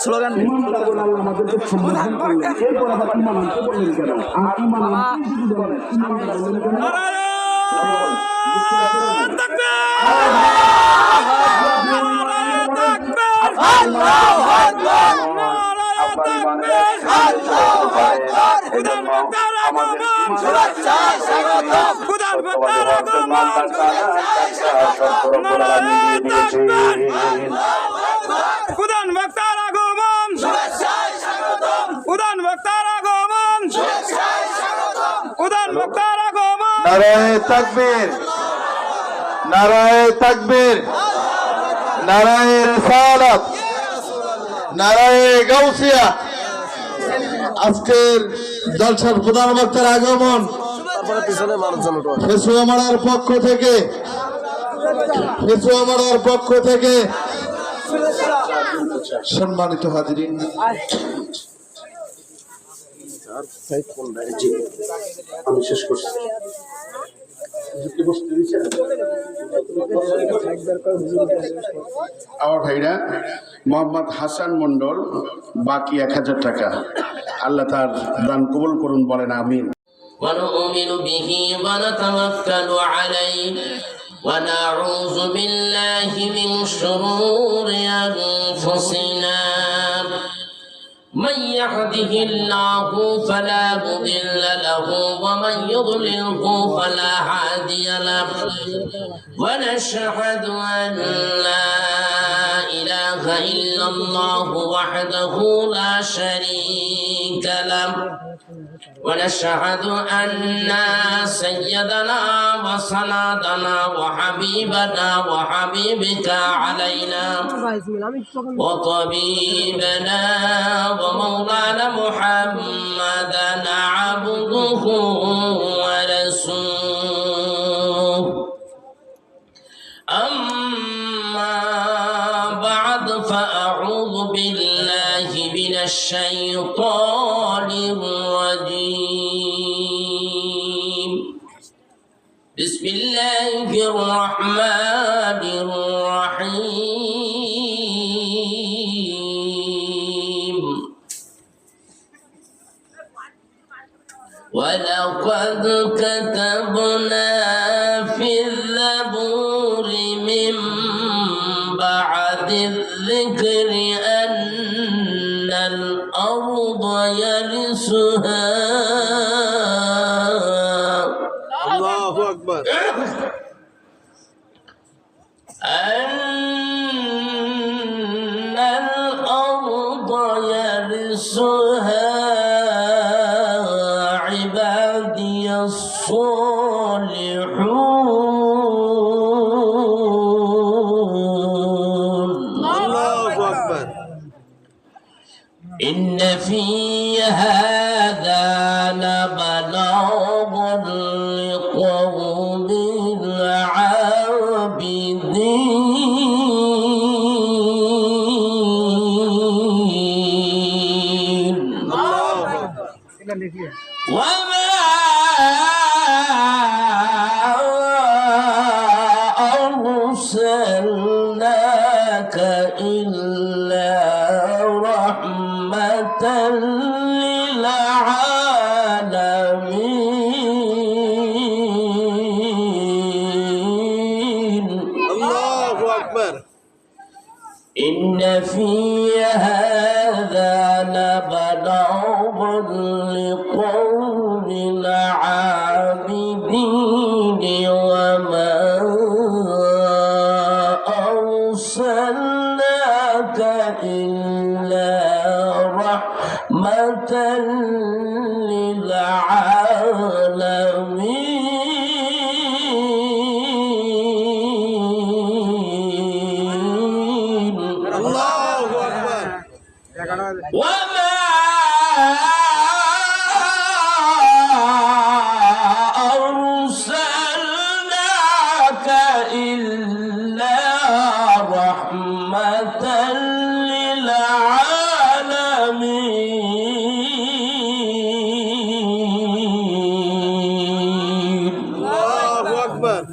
Slogan আমাদেরকে সম্বোধন করলেন, এরপর আবার ইমাম আনতে বললেন কেন? আর ইমাম প্রধান বক্তার আগমন, প্রধান বক্তার আগমন, প্রধান বক্তার আগমন। নারায়ে তাকবীর, নারায়ে তাকবীর, নারায়ে রিসালাত, নারায়ে গাউসিয়া। আজকের জলসার প্রধান বক্তার আগমন ফেসুয়ামারার পক্ষ থেকে, ফেসুয়ামারার পক্ষ থেকে সম্মানিত হাজিরিন, আমি শেষ করছি। আমার ভাইরা, মোহাম্মদ হাসান মন্ডল, বাকি 1000 টাকা। আল্লাহ তার দান কবুল করুন, বলেন আমিন। ونؤمن به ونتوكل عليه ونعوذ بالله من شرور أنفسنا من يهده الله فلا مضل له ومن يضلله فلا هادي له ونشهد أن لا إله إلا الله وحده لا شريك له ونشهد أن سيدنا وسندنا وحبيبنا وحبيبك علينا وطبيبنا ومولانا محمدا عبده ورسوله أما بعد فأعوذ بالله من الشيطان الرجيم بسم الله الرحمن الرحيم ولقد كتبنا في الزبور من بعد الذكر أن الأرض يرثها الله أكبر، أن الأرض يرثها عبادي الصالحون. الله أكبر. إن في هذا لبلاغ لقوم عابدين وما أرسلناك إلا رحمة للعالمين. الله أكبر. إن في هذا لبلاغ لقوم عابدين وما أرسلناك إلا رحمة للعالمين. الله أكبر. وما أرسلناك إلا رحمة للعالمين. الله أكبر.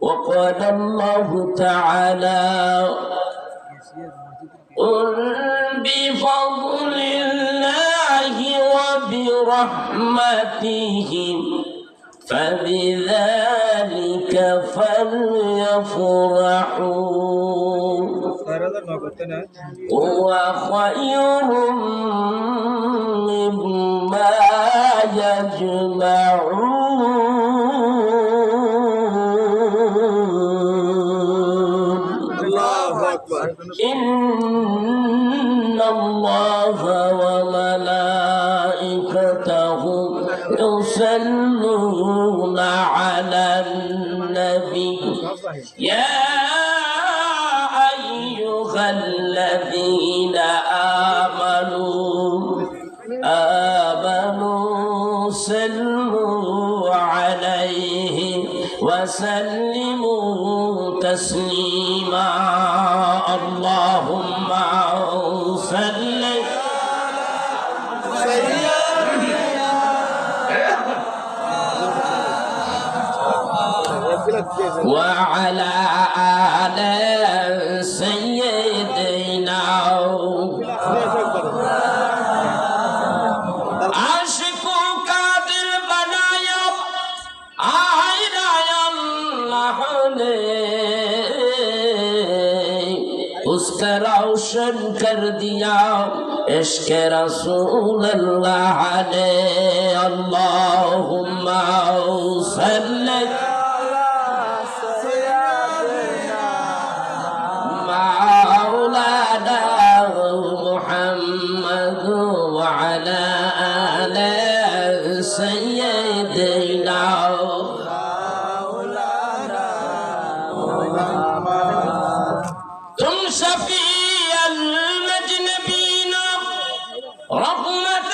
وقال الله تعالى قل بفضل الله وبرحمته فبذلك فليفرحوا هو خير مما يجمعون الله أكبر إن الله وملائكته يصلون على النبي يا أيها الذين آمنوا صلوا عليه وسلموا تسليما اللهم صل وعلى آل سيدنا عاشقوں کا دل بنایا آئرہ اللہ نے اس کا روشن کر دیا عشق رسول اللہ نے اللہم صلی مولانا محمد وعلى آل سيدنا تم شفیع المجنبین رحمة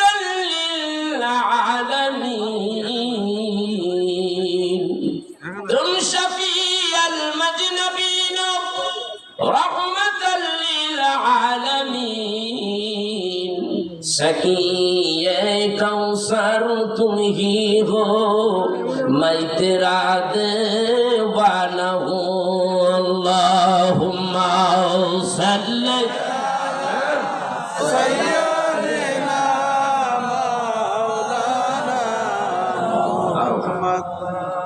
للعالمين تم شفیع المجنبین رحمة للعالمين سکی کوثر تم ہی ہو میں تیرا دیوانہ ہوں اللہم صلی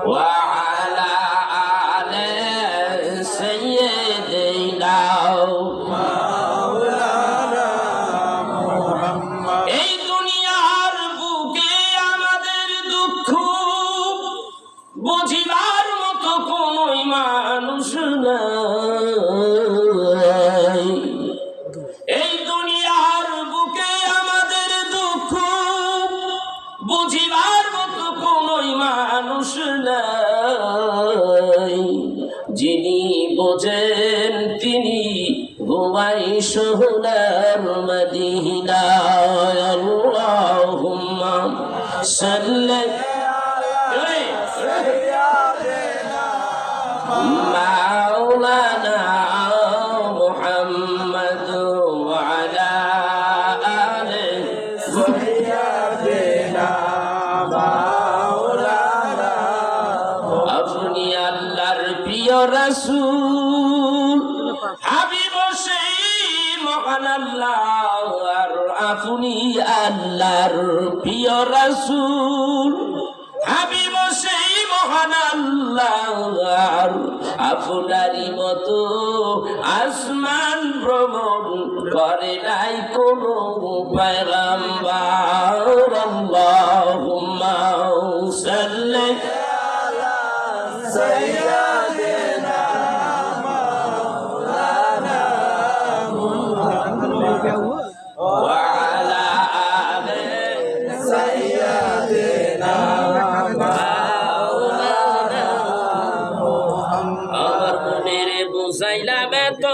وعلى آل سيدنا এই দুনিয়ার বুকে আমাদের দুঃখ বুঝিবার মতো কোন মানুষ নাই এই দুনিয়ার বুকে আমাদের দুঃখ বুঝিবার মতো কোন মানুষ নাই যিনি বোঝেন তিনি ঘুমাই সোনার মদিনায় আল্লাহুম্মা সাল্লি মাওলানা মুহাম্মদ ওয়ালা আলিহি আপনি আল্লাহর প্রিয় রাসূল হাবিব সেই মহান আল্লাহ আর আপনি আল্লাহর প্রিয় রাসূল হাবিব সেই মহান আল্লাহ আপনারই মতো আসমান ভ্রমণ করে নাই কোনো পয়গম্বর আল্লাহুম্মা সাল্লি وعلى آل سيدنا مولانا আমার মনের বুঝাইলাম এত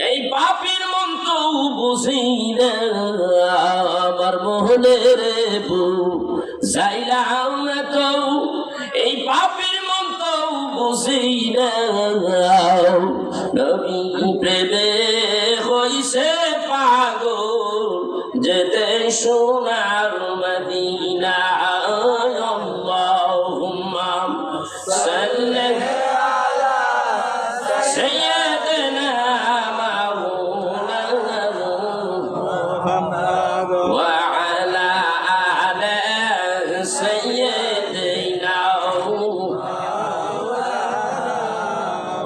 এই পাপীর মন তো বুঝি না আমার মনের বুঝাইলাম এত এই পাপীর মন তো বুঝি না নবী প্রেমে হইছে পাগল যেতে সোনার মদিনা আল্লাহুম্মা সাল্লি আলা সাইয়্যিদিনা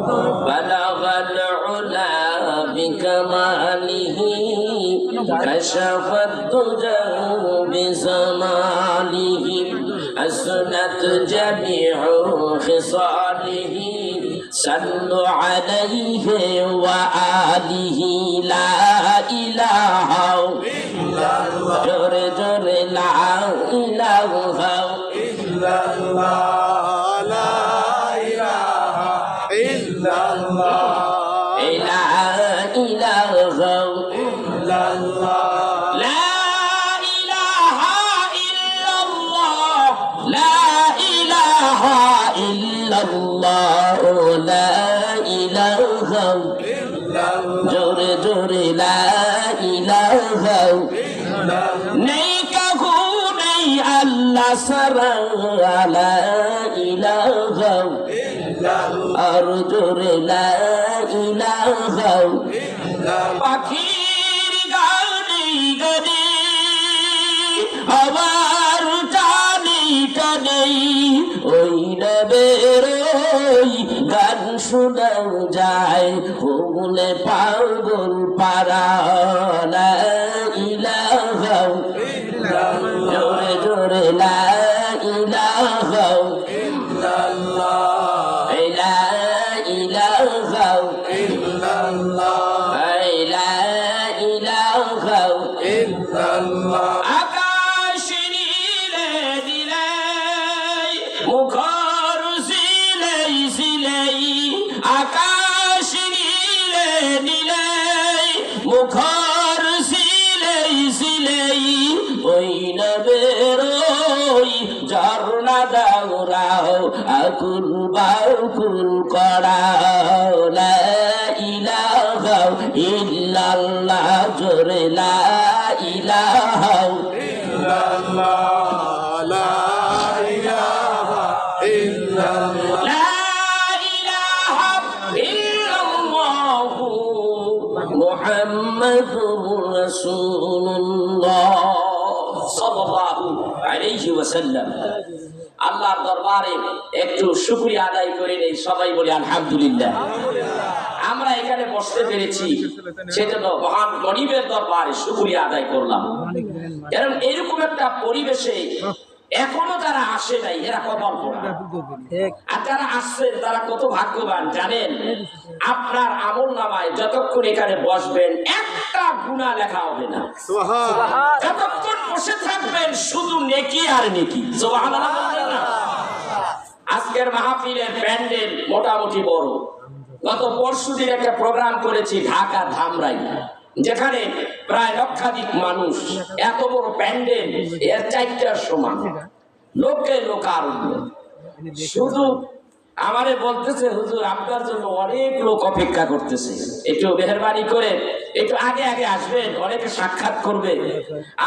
بلغ العلا بكماله كشف الدجى بزماله حسنت جميع خصاله صلوا عليه وآله لا إله إلا الله جر جر لا إله إلا الله لا إله إلا الله لا إله إلا الله لا إله إلا الله لا إله إلا الله لا إله جور جور لا إله नहीं कहू नहीं अल्लाह सरा ला इलाहा और जोरे ला इलाहा পাখির গানে গানে আবার টানে টানে ওই নবের গান শোনা যায় ভুলে পাগল পারা লা ইলাহা জোরে জোরে লা ইলাহা ইল্লাল্লাহ লা ইলাহা ইল্লাল্লাহ লা ইলাহা ইল্লাল্লাহ আকাশ নীলে দিলে মুখর সিলাই সিলাই আকাশ নীলে নীলে মুখর সিলাই সিলাই ওই নবের ঝর্ণা দাওরাও আকুল বাকুল করাও লা ইলাহা ইল্লাল্লাহ জোরে লা ইলাহা ইল্লাল্লাহ লা ইলাহা ইল্লাল্লাহ লা ইলাহা ইল্লাল্লাহ মুহাম্মাদুর রাসূলুল্লাহ সাল্লাল্লাহু আলাইহি ওয়াসাল্লাম। আল্লাহর দরবারে একটু শুকরিয়া আদায় করে নেই, সবাই বলি আলহামদুলিল্লাহ। আমরা এখানে বসতে পেরেছি সেজন্য মহান গরিবের দরবারে শুকরিয়া আদায় করলাম। কারণ এরকম একটা পরিবেশে এখনো যারা আসে নাই এরা কপাল পোড়া, আর যারা আসছেন তারা কত ভাগ্যবান জানেন। আপনার আমল নামায় যতক্ষণ এখানে বসবেন একটা গুনাহ লেখা হবে না, যতক্ষণ বসে থাকবেন শুধু নেকি আর নেকি। সুবহানাল্লাহ বলবেন না? আজকের মাহফিলের প্যান্ডেল মোটামুটি বড়। গত পরশুদিন একটা প্রোগ্রাম করেছি ঢাকা ধামরাই, যেখানে প্রায় লক্ষাধিক মানুষ, এত বড় প্যান্ডেল এর 4টার সমান, লোকে লোকারণ্য। শুধু আমারে বলতেছে হুজুর আপনার জন্য অনেক লোক অপেক্ষা করতেছে, একটু মেহেরবানি করে একটু আগে আগে আসবেন, অনেকে সাক্ষাৎ করবে।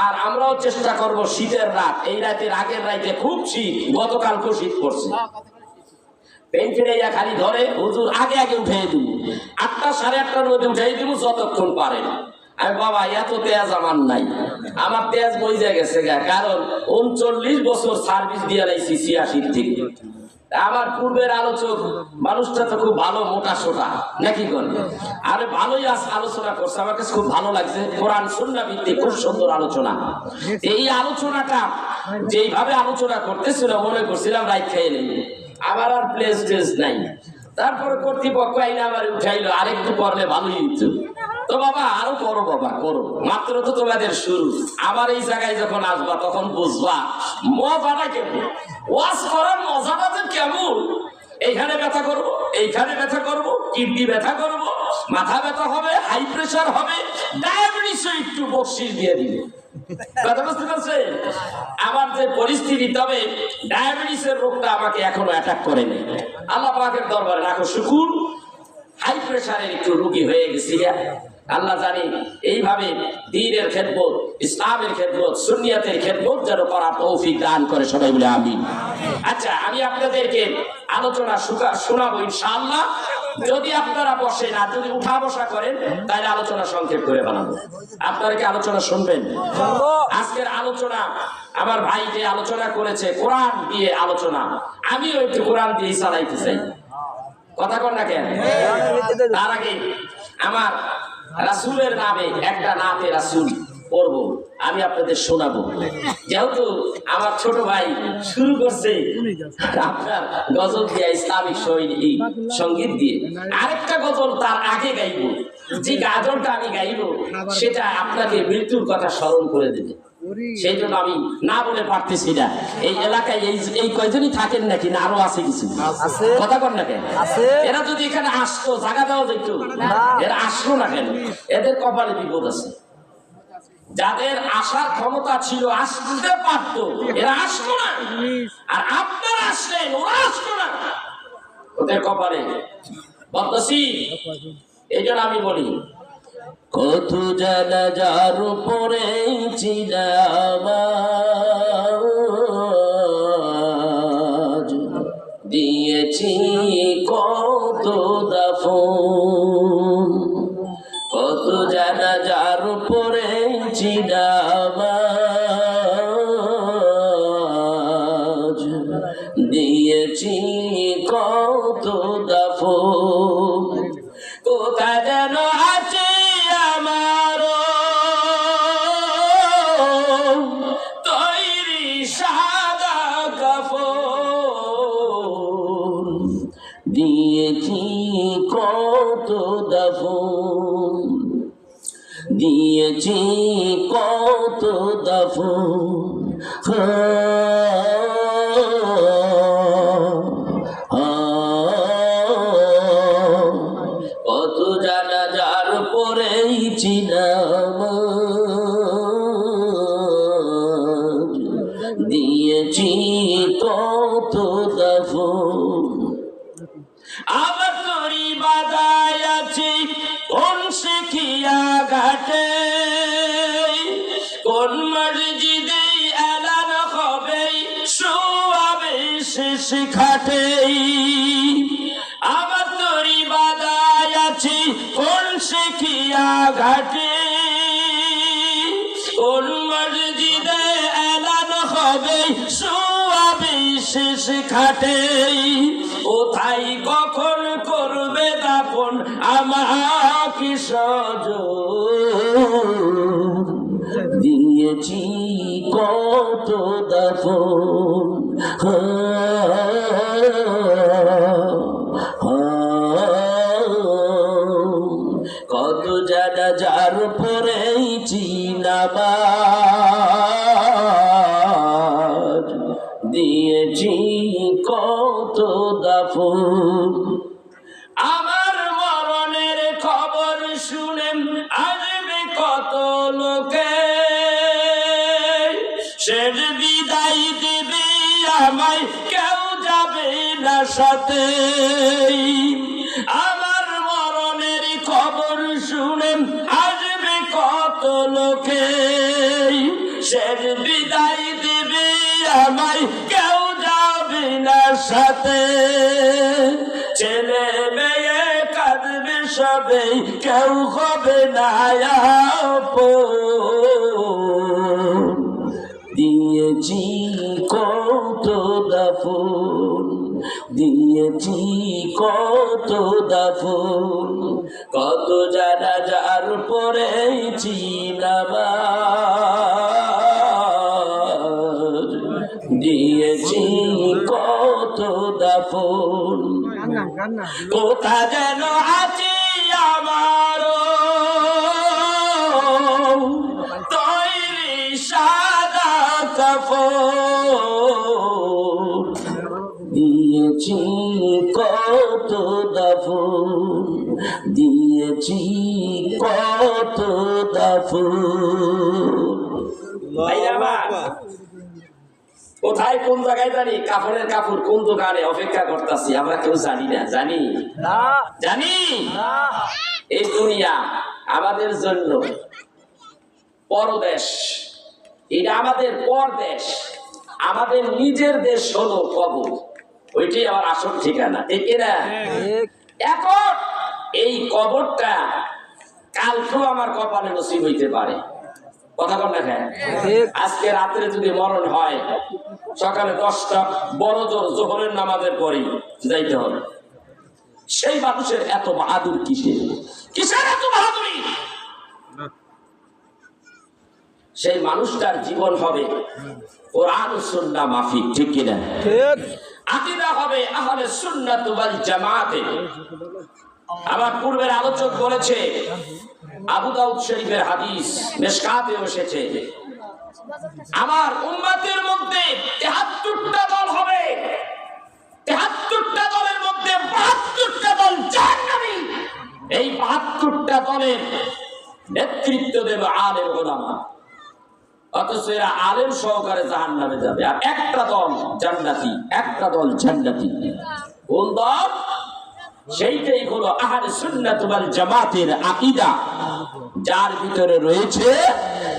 আর আমরাও চেষ্টা করব শীতের রাত, এই রাতের আগের রাতে খুব শীত, গতকালকেও শীত পড়ছে, পেনফিরাইয়া খালি ধরে হুজুর আগে আগে উঠে দিব, 8টা 8:30টার মধ্যে উঠে দিব যতক্ষণ পারেন। আমি বাবা এত তেজ আমার নাই, আমার তেজ বইজে গেছে গা, কারণ 39 বছর সার্ভিস দিয়ে লাইছি 86 থেকে। আমার পূর্বের আলোচক মানুষটা তো খুব ভালো মোটা সোটা নাকি করে, আরে ভালোই আলোচনা করছে, আমার কাছে খুব ভালো লাগছে। কোরআন সুন্নাহ ভিত্তিক খুব সুন্দর আলোচনা। এই আলোচনাটা যেইভাবে আলোচনা করতেছিল মনে করছিলাম রাইট খেয়ে নেই, আমার আর প্লেস টেস নাই। তারপরে কর্তৃপক্ষ আইনা আমার উঠাইলো, আরেকটু করলে ভালোই হতো। তো বাবা আরো করো, বাবা করো, মাত্র তো তোমাদের শুরু। আবার এই জায়গায় যখন আসবা তখন বুঝবা মজাটা কেমন, ওয়াজ করার মজাটা যে কেমন। এইখানে ব্যথা করবো, এইখানে ব্যথা করবো, কিডনি ব্যথা করবো, মাথা ব্যথা হবে, হাই প্রেশার হবে, ডায়াবেটিসও একটু বকশিস দিয়ে দিবে। কথা বুঝতে পারছেন? আমার যে পরিস্থিতি, তবে ডায়াবেটিসের রোগটা আমাকে এখনো অ্যাটাক করেনি, আল্লাহ পাকের দরবারে রাখো শুকুর। হাই প্রেশারের একটু রোগী হয়ে গেছি, আল্লাহ জানি এইভাবে দ্বীনের খেদমত, ইসলামের খেদমত, সুন্নিয়াতের খেদমত যেন করার তৌফিক দান করে, সবাই বলে আমিন। আচ্ছা, আমি আপনাদেরকে আলোচনা শোনাবো ইনশাআল্লাহ। যদি আপনারা বসেন আর যদি উঠা বসা করেন তাহলে আলোচনা সংক্ষেপ করে বানাবো। আপনারা কি আলোচনা শুনবেন? আজকের আলোচনা আমার ভাই যে আলোচনা করেছে কোরআন দিয়ে আলোচনা, আমিও একটু কোরআন দিয়ে চালাইতে চাই। কথা কর না কেন? তার আগে আমার রাসূলের নামে একটা নাতে রাসূল পড়ব, আমি আপনাদের শোনাবো। যেহেতু আমার ছোট ভাই শুরু করছে আপনার গজল দিয়ে, ইসলামিক সঙ্গীত দিয়ে, আরেকটা গজল তার আগে গাইব। যে গজলটা আমি গাইব সেটা আপনাকে মৃত্যুর কথা স্মরণ করে দেবে। সেই জন্য আমি না বলে পারতেছি না। এই এলাকায় এই কয়জনই থাকেন নাকি, না আরো আছে কিছু? কথা কর না কেন? এরা যদি এখানে আসতো, জায়গা দেওয়া যেত, এরা আসলো না কেন? এদের কপালে বিপদ আছে। যাদের আসার ক্ষমতা ছিল, আসতে পারতো, এরা আসতো না। আর আপনারা আসলেন, ওরা আসতো না, ওদের কপালে বদনসিব। এই জন্য আমি বলি, কত জানাজার উপরে চিনামাজ দিয়েছি কত দাফন, কত জানাজার উপরে চিনামাজ দিয়েছি কত দাফন। কোথায় যেন আছে আমার তৈরি সাদা কাফন, দিয়েছি কত দাফন, দিয়েছি কত দাফন। কত জানাজার পরেই চিনামাজ দিয়েছি কত দাফন। আমার তরি বাদায় আছে কোন শিখিয়া ঘাটে, কোন মসজিদে এলান হবে শোয়াবে শেষ খাটে। আমার তরি বাদায় আছে কোন শিখিয়া ঘাটে, কোন মসজিদে এলান হবে শোয়াবে শেষ খাটে। কোথায় কখন করবে দাফন আমাকে সজন, দিয়েছি কত দাফন। কত জানাজার পরেই চিনামাজ দিয়েছি কত দাফন। আমার মরণের খবর শুনে আসবে কত লোকে, শেষ বিদায় দেবে আমায়, কেউ যাবে না সাথে। আমার মরণের খবর শুনে আসবে কত লোকে, শেষ বিদায় দেবে আমায়, কেউ যাবে না সাথে। ছেলে মেয়ে কাঁদবে সবে, কেউ হবে না আপন, দিয়েছি কত দাফন, দিয়েছি কত দাফন। কত জানাজার পরে চিনামাজ দিয়েছি কত দাফন। কোথা যেন আছে আমার তৈরি সাদা কাফন, দিয়েছি কত দাফন, দিয়েছি কত দাফন। কোথায় কোন জায়গায় জানি, কাপড়ের কাপড় কোন দোকানে অপেক্ষা করতেছি, আমরা কেউ জানি না। জানি জানি এই দুনিয়া আমাদের জন্য পরদেশ, এটা আমাদের পরদেশ। আমাদের নিজের দেশ হলো কবর, ওইটাই আমার আসল ঠিকানা, ঠিক না? এখন এই কবরটা কালকেও আমার কপালে নসিব হইতে পারে। কথা বল না কেন? আজকে রাত্রে যদি মরণ হয়, সকালে 10টা বড় জোর জোহরের নামাজের পরেই যাইতে হবে। সেই মানুষের এত বাহাদুর কিসের এত বাহাদুরি? সেই মানুষটার জীবন হবে কোরআন ও সুন্নাহ মাফিক, ঠিক কিনা? আকীদা হবে আহলে সুন্নাত ওয়াল জামাতে। আমার পূর্বের আলোচক বলেছে, আবু দাউদ শরীফের হাদিস মিশকাতে এসেছে, আমার উম্মতের মধ্যে ৭৩টা দল হবে, ৭৩টা দলের মধ্যে ৭২টা দল জাহান্নামী। এই ৭২টা দলের নেতৃত্ব দেবে আলেম ওলামা, অথচ এরা আলেম সহকারে জাহান্নামে যাবে। আর একটা দল জান্নাতি, একটা দল জান্নাতি। কোন দল? সেইটাই হলো আহলে সুন্নাত ওয়াল জামাতের আকীদা, যার ভিতরে রয়েছে,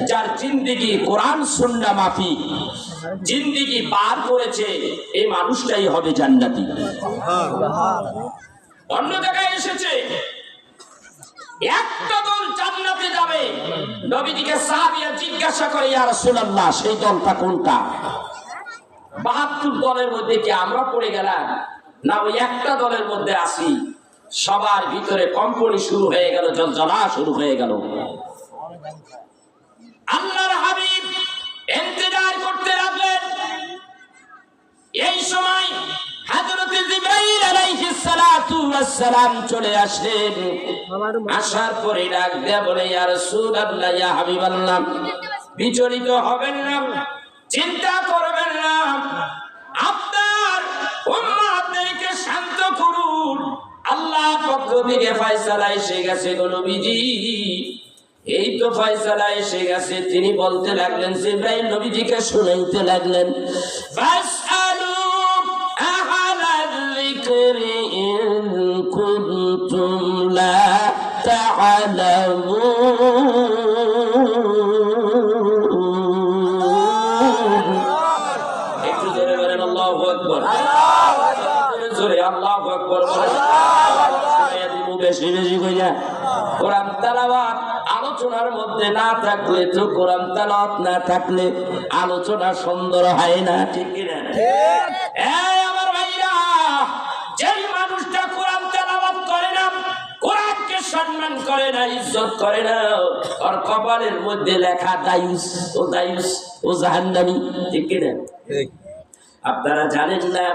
যার জিন্দেগি কোরআন সুন্নাহ মাফিক জিন্দেগি পার করেছে, এই মানুষটাই হবে জান্নাতি। অন্য জায়গায় এসেছে একটা দল জান্নাতে যাবে। নবীজিকে সাহাবীরা জিজ্ঞাসা করে, ইয়া রাসূলুল্লাহ, সেই দলটা কোনটা? ৭২ দলের মধ্যে কি আমরা পড়ে গেলাম, না ওই একটা দলের মধ্যে আসি? সবার ভিতরে কম্পনি শুরু হয়ে গেল, জলজলা শুরু হয়ে গেল। আল্লাহর হাবিব ইন্তজার করতে লাগলেন। এই সময় হযরত জিবরাইল আলাইহিস সালাতু ওয়াস সালাম চলে আসলেন। আসার পরে ডাক দেয়া বলে, ইয়া রাসূলুল্লাহ, ইয়া হাবিবাল্লাহ, বিচলিত হবেন না, চিন্তা করবেন না, আপনার উম্মতদেরকে শান্ত করুন, আল্লাহর পক্ষ থেকে ফয়সালা এসে গেছে গো নবীজি। এই তো ফয়সালা এসে গেছে। তিনি বলতে লাগলেন, জিবরাইল নবীজিকে শুনাইতে লাগলেন, ফাসআলু আহলাল যিকরি ইন কুনতুম লা তা'লামুন। একটু জোরে বলেন আল্লাহু আকবার। জোরে আল্লাহু আকবার বলেন। বেশি বেশি কইরা কোরআন তেলাওয়াত আলোচনার মধ্যে না থাকলে তো, কোরআন তেলাওয়াত না থাকলে আলোচনা সুন্দর হয় না, ঠিক কিনা? আমার ভাইরা, যেই মানুষটা কোরআন তেলাওয়াত করে না, কোরআনকে সম্মান করে না, ইজ্জত করে না, আর কপালের মধ্যে লেখা দায়ুস, ও জাহান্নামী, ঠিক কিনা? আপনারা জানেন না,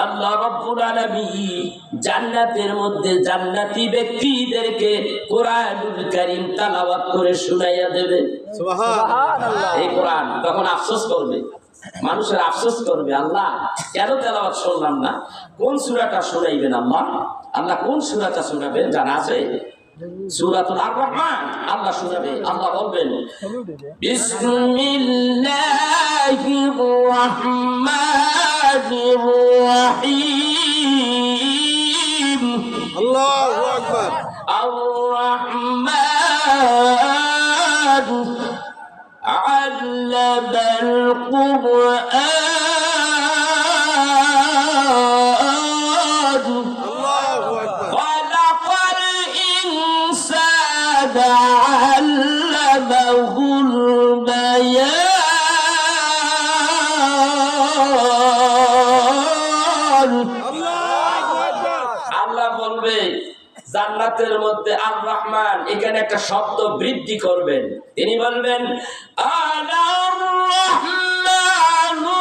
আল্লাহ রাব্বুল আলামিন জান্নাতের মধ্যে জান্নাতি ব্যক্তিদেরকে কোরআনুল কারীম তেলাওয়াত করে শুনাইয়া দেবে। সুবহানাল্লাহ। এই কোরআন তখন আফসোস করবে, মানুষের আফসোস করবে, আল্লাহ কেন তেলাওয়াত শুনলাম না? কোন সূরাটা শুনাইবেন আল্লাহ? আল্লাহ কোন সূরাটা শুনাবেন জানা আছে? সূরাতুল আর-রহমান আল্লাহ শুনাবে। আল্লাহ বলবেন, বিসমিল্লাহির রহমানির রহিম। আল্লাহু আকবার। আর-রহমান আল্লামাল কুরআন। علمه البيان। আল্লাহ বলবে জান্নাতের মধ্যে আর রহমান, এখানে একটা শব্দ বৃদ্ধি করবেন। তিনি বলবেন, আনার রহমানু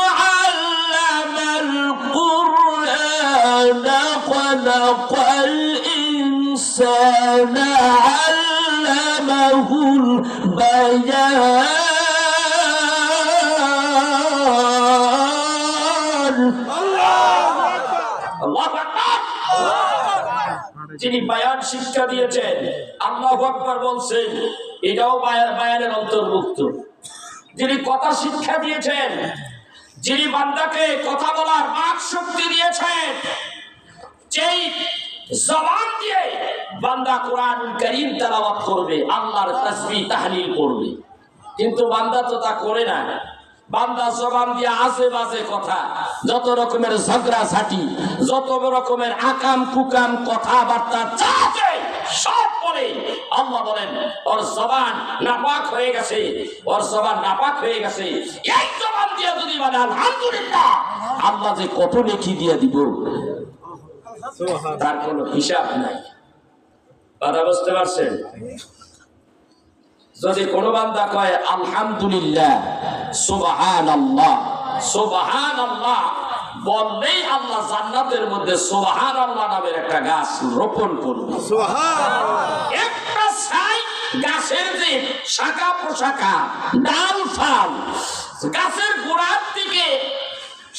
আল্লামাল কুরআন খালাকাল ইনসানা আল্লামাহুল বায়ান। আল্লাহু আকবার। যিনি বায়ান শিক্ষা দিয়েছেন, আল্লাহু আকবার বলছেন, এটাও বায়ানের অন্তর্ভুক্ত। যিনি কথা শিক্ষা দিয়েছেন, যিনি বান্দাকে কথা বলার বাক শক্তি দিয়েছেন, যেই জবান দিয়ে বান্দা কোরআনুল কারীম তেলাওয়াত করবে, আল্লাহর তাসবিহ তাহলিল করবে, কিন্তু বান্দা তো তা করে না। বান্দা জবান দিয়ে আজে বাজে কথা, যত রকমের ঝগড়া ঝাঁটি, যত রকমের আকাম কুকাম কথাবার্তা চাচে সব বলে। আল্লাহ বলেন, ওর জবান নাপাক হয়ে গেছে, ওর জবান নাপাক হয়ে গেছে। এই জবান দিয়ে যদি বলে আলহামদুলিল্লাহ, আল্লাহ যে কত নেকি দিয়ে দিব। তার কোনো হিসাব নাই। কথা বুঝতে পারছেন? যদি কোন বান্দা কয় আলহামদুলিল্লাহ, সুবহানাল্লাহ, সুবহানাল্লাহ বললেই আল্লাহ জান্নাতের মধ্যে সুবহানাল্লাহ নামের একটা গাছ রোপণ করবে। একটা ছাই গাছের যে শাখা প্রশাখা, ডাল ফাল, গাছের গোড়ার দিকে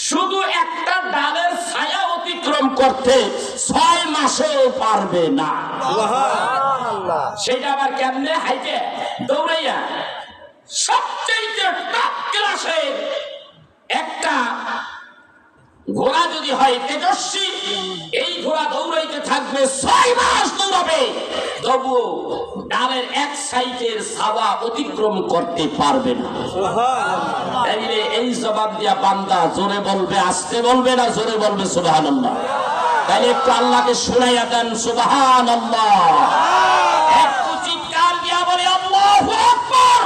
শুধু একটা ডালের ছায়া অতিক্রম করতে 6 মাসেও পারবে না। সেটা আবার কেমনে? হাইটে দৌড়াইয়া সবচেয়ে টপ ক্লাসে একটা ঘোড়া যদি হয় তেজস্বী, এই ঘোড়া দৌড়াইতে থাকবে 6 মাস দৌড়াবে, তবু ডালের এক সাইডের ছায়া অতিক্রম করতে পারবে না। তাইলে এই জবাব দিয়া বান্দা জোরে বলবে, আস্তে বলবে না জোরে বলবে সুবহানাল্লাহ? তাইলে একটু আল্লাহকে শুনাইয়া দেন সুবহানাল্লাহ। একটু চিৎকার দিয়া বলি আল্লাহু আকবার,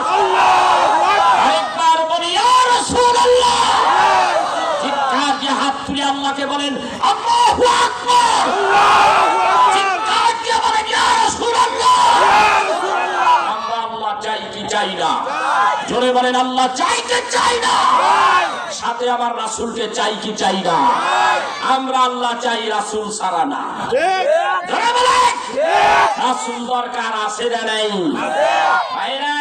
আরেকবার বলি ইয়া রাসূলুল্লাহ। চিৎকার দিয়ে হাত তুলে আল্লাহকে বলেন আল্লাহু আকবার, চিৎকার দিয়ে বলেন ইয়া রাসূলুল্লাহ। আমরা আল্লাহ চাই কি চাই না? জোরে বলেন আল্লাহ চাইতে চাই না, সাথে আমার রাসূলকে চাই কি চাই না? আমরা আল্লাহ চাই, রাসূল ছাড়া না। জোরে বলেন রাসূল দরকার আছে না নাই? ভাইরা,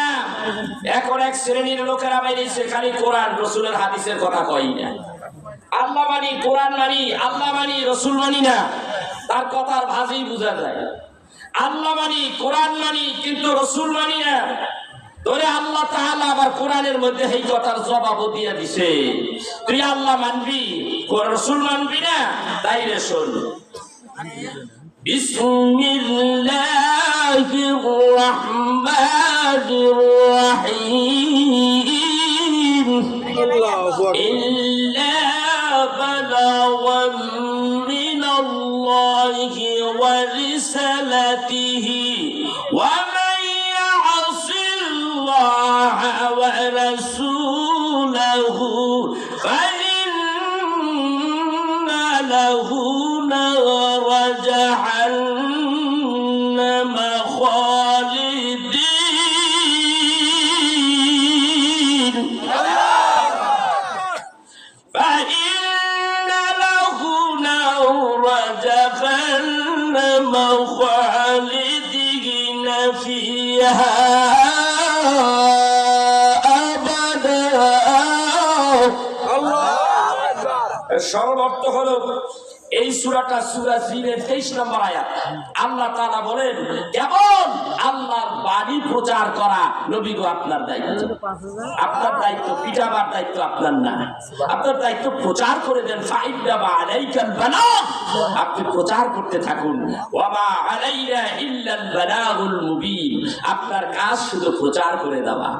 এখন এক শ্রেণীর লোকেরা বাইরেছে খালি কোরআন রাসূলের হাদিসের কথা কই না। আল্লাহ মানি, কোরআন মানি, আল্লাহ মানি, রাসূল মানি না। তার কথার ভাষাই বোঝা যায়। আল্লাহ মানি, কোরআন মানি, কিন্তু রাসূল মানি না। তোরে আল্লাহ তাআলা আবার কোরআনের মধ্যে এই কথার জবাবও দিয়ে দিছে, তুই আল্লাহ মানবি, রাসূল মানবি না? তাইলে শোন, বিসমিল্লাহির রহমানির রহিম। ইল্লা বালাগান মিনাল্লাহি ওয়া রিসালাতিহি ওয়া ورسوله فإن له نار جهنم خالدين، فإن له نار جهنم خالدين فيها সর্বার্থ হলো এই সূরাটা সূরা জিনের 23 নম্বর আয়াত। আল্লাহ তাআলা বলেন, কেবল আল্লাহর বাণী প্রচার করা নবী গো আপনার দায়িত্ব। আপনার দায়িত্ব, পিটাবার দায়িত্ব আপনার না। আপনার দায়িত্ব প্রচার করে দেন। ফাইন্নামা আলাইকাল বালাগ, আপনি প্রচার করতে থাকুন। ওয়া মা আলাইনা ইল্লাল বালাগুল মুবিন, আপনার কাজ শুধু প্রচার করে দেওয়া।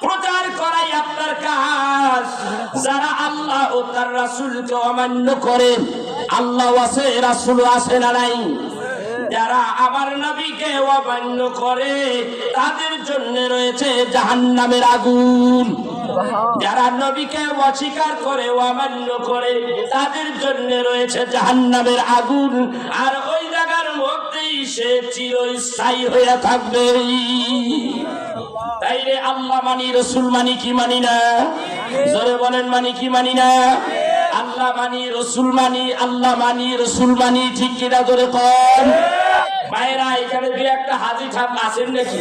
প্রচার করাই আপনার কাজ। যারা আল্লাহ ও তার রাসূলকে অমান্য করে, আল্লাহ আছে রাসূল আছে না নাই? যারা আমার নবীকে অমান্য করে তাদের জন্য রয়েছে জাহান্নামের আগুন। যারা নবীকে অস্বীকার করে, অমান্য করে, তাদের জন্য রয়েছে জাহান্নামের আগুন। আর ওই জায়গার মধ্যেই সে চিরস্থায়ী হয়ে থাকবে। তাইলে আল্লাহ মানি, রাসূল মানি কি মানি না? জোরে বলেন মানি কি মানি না? আল্লাহ মানি, রাসূল মানি, আল্লাহ মানি, রাসূল মানি, ঠিক কিনা জোরে কোন? ভাইরা, এখানে দুই একটা হাজি ঠাপ আছেন নাকি?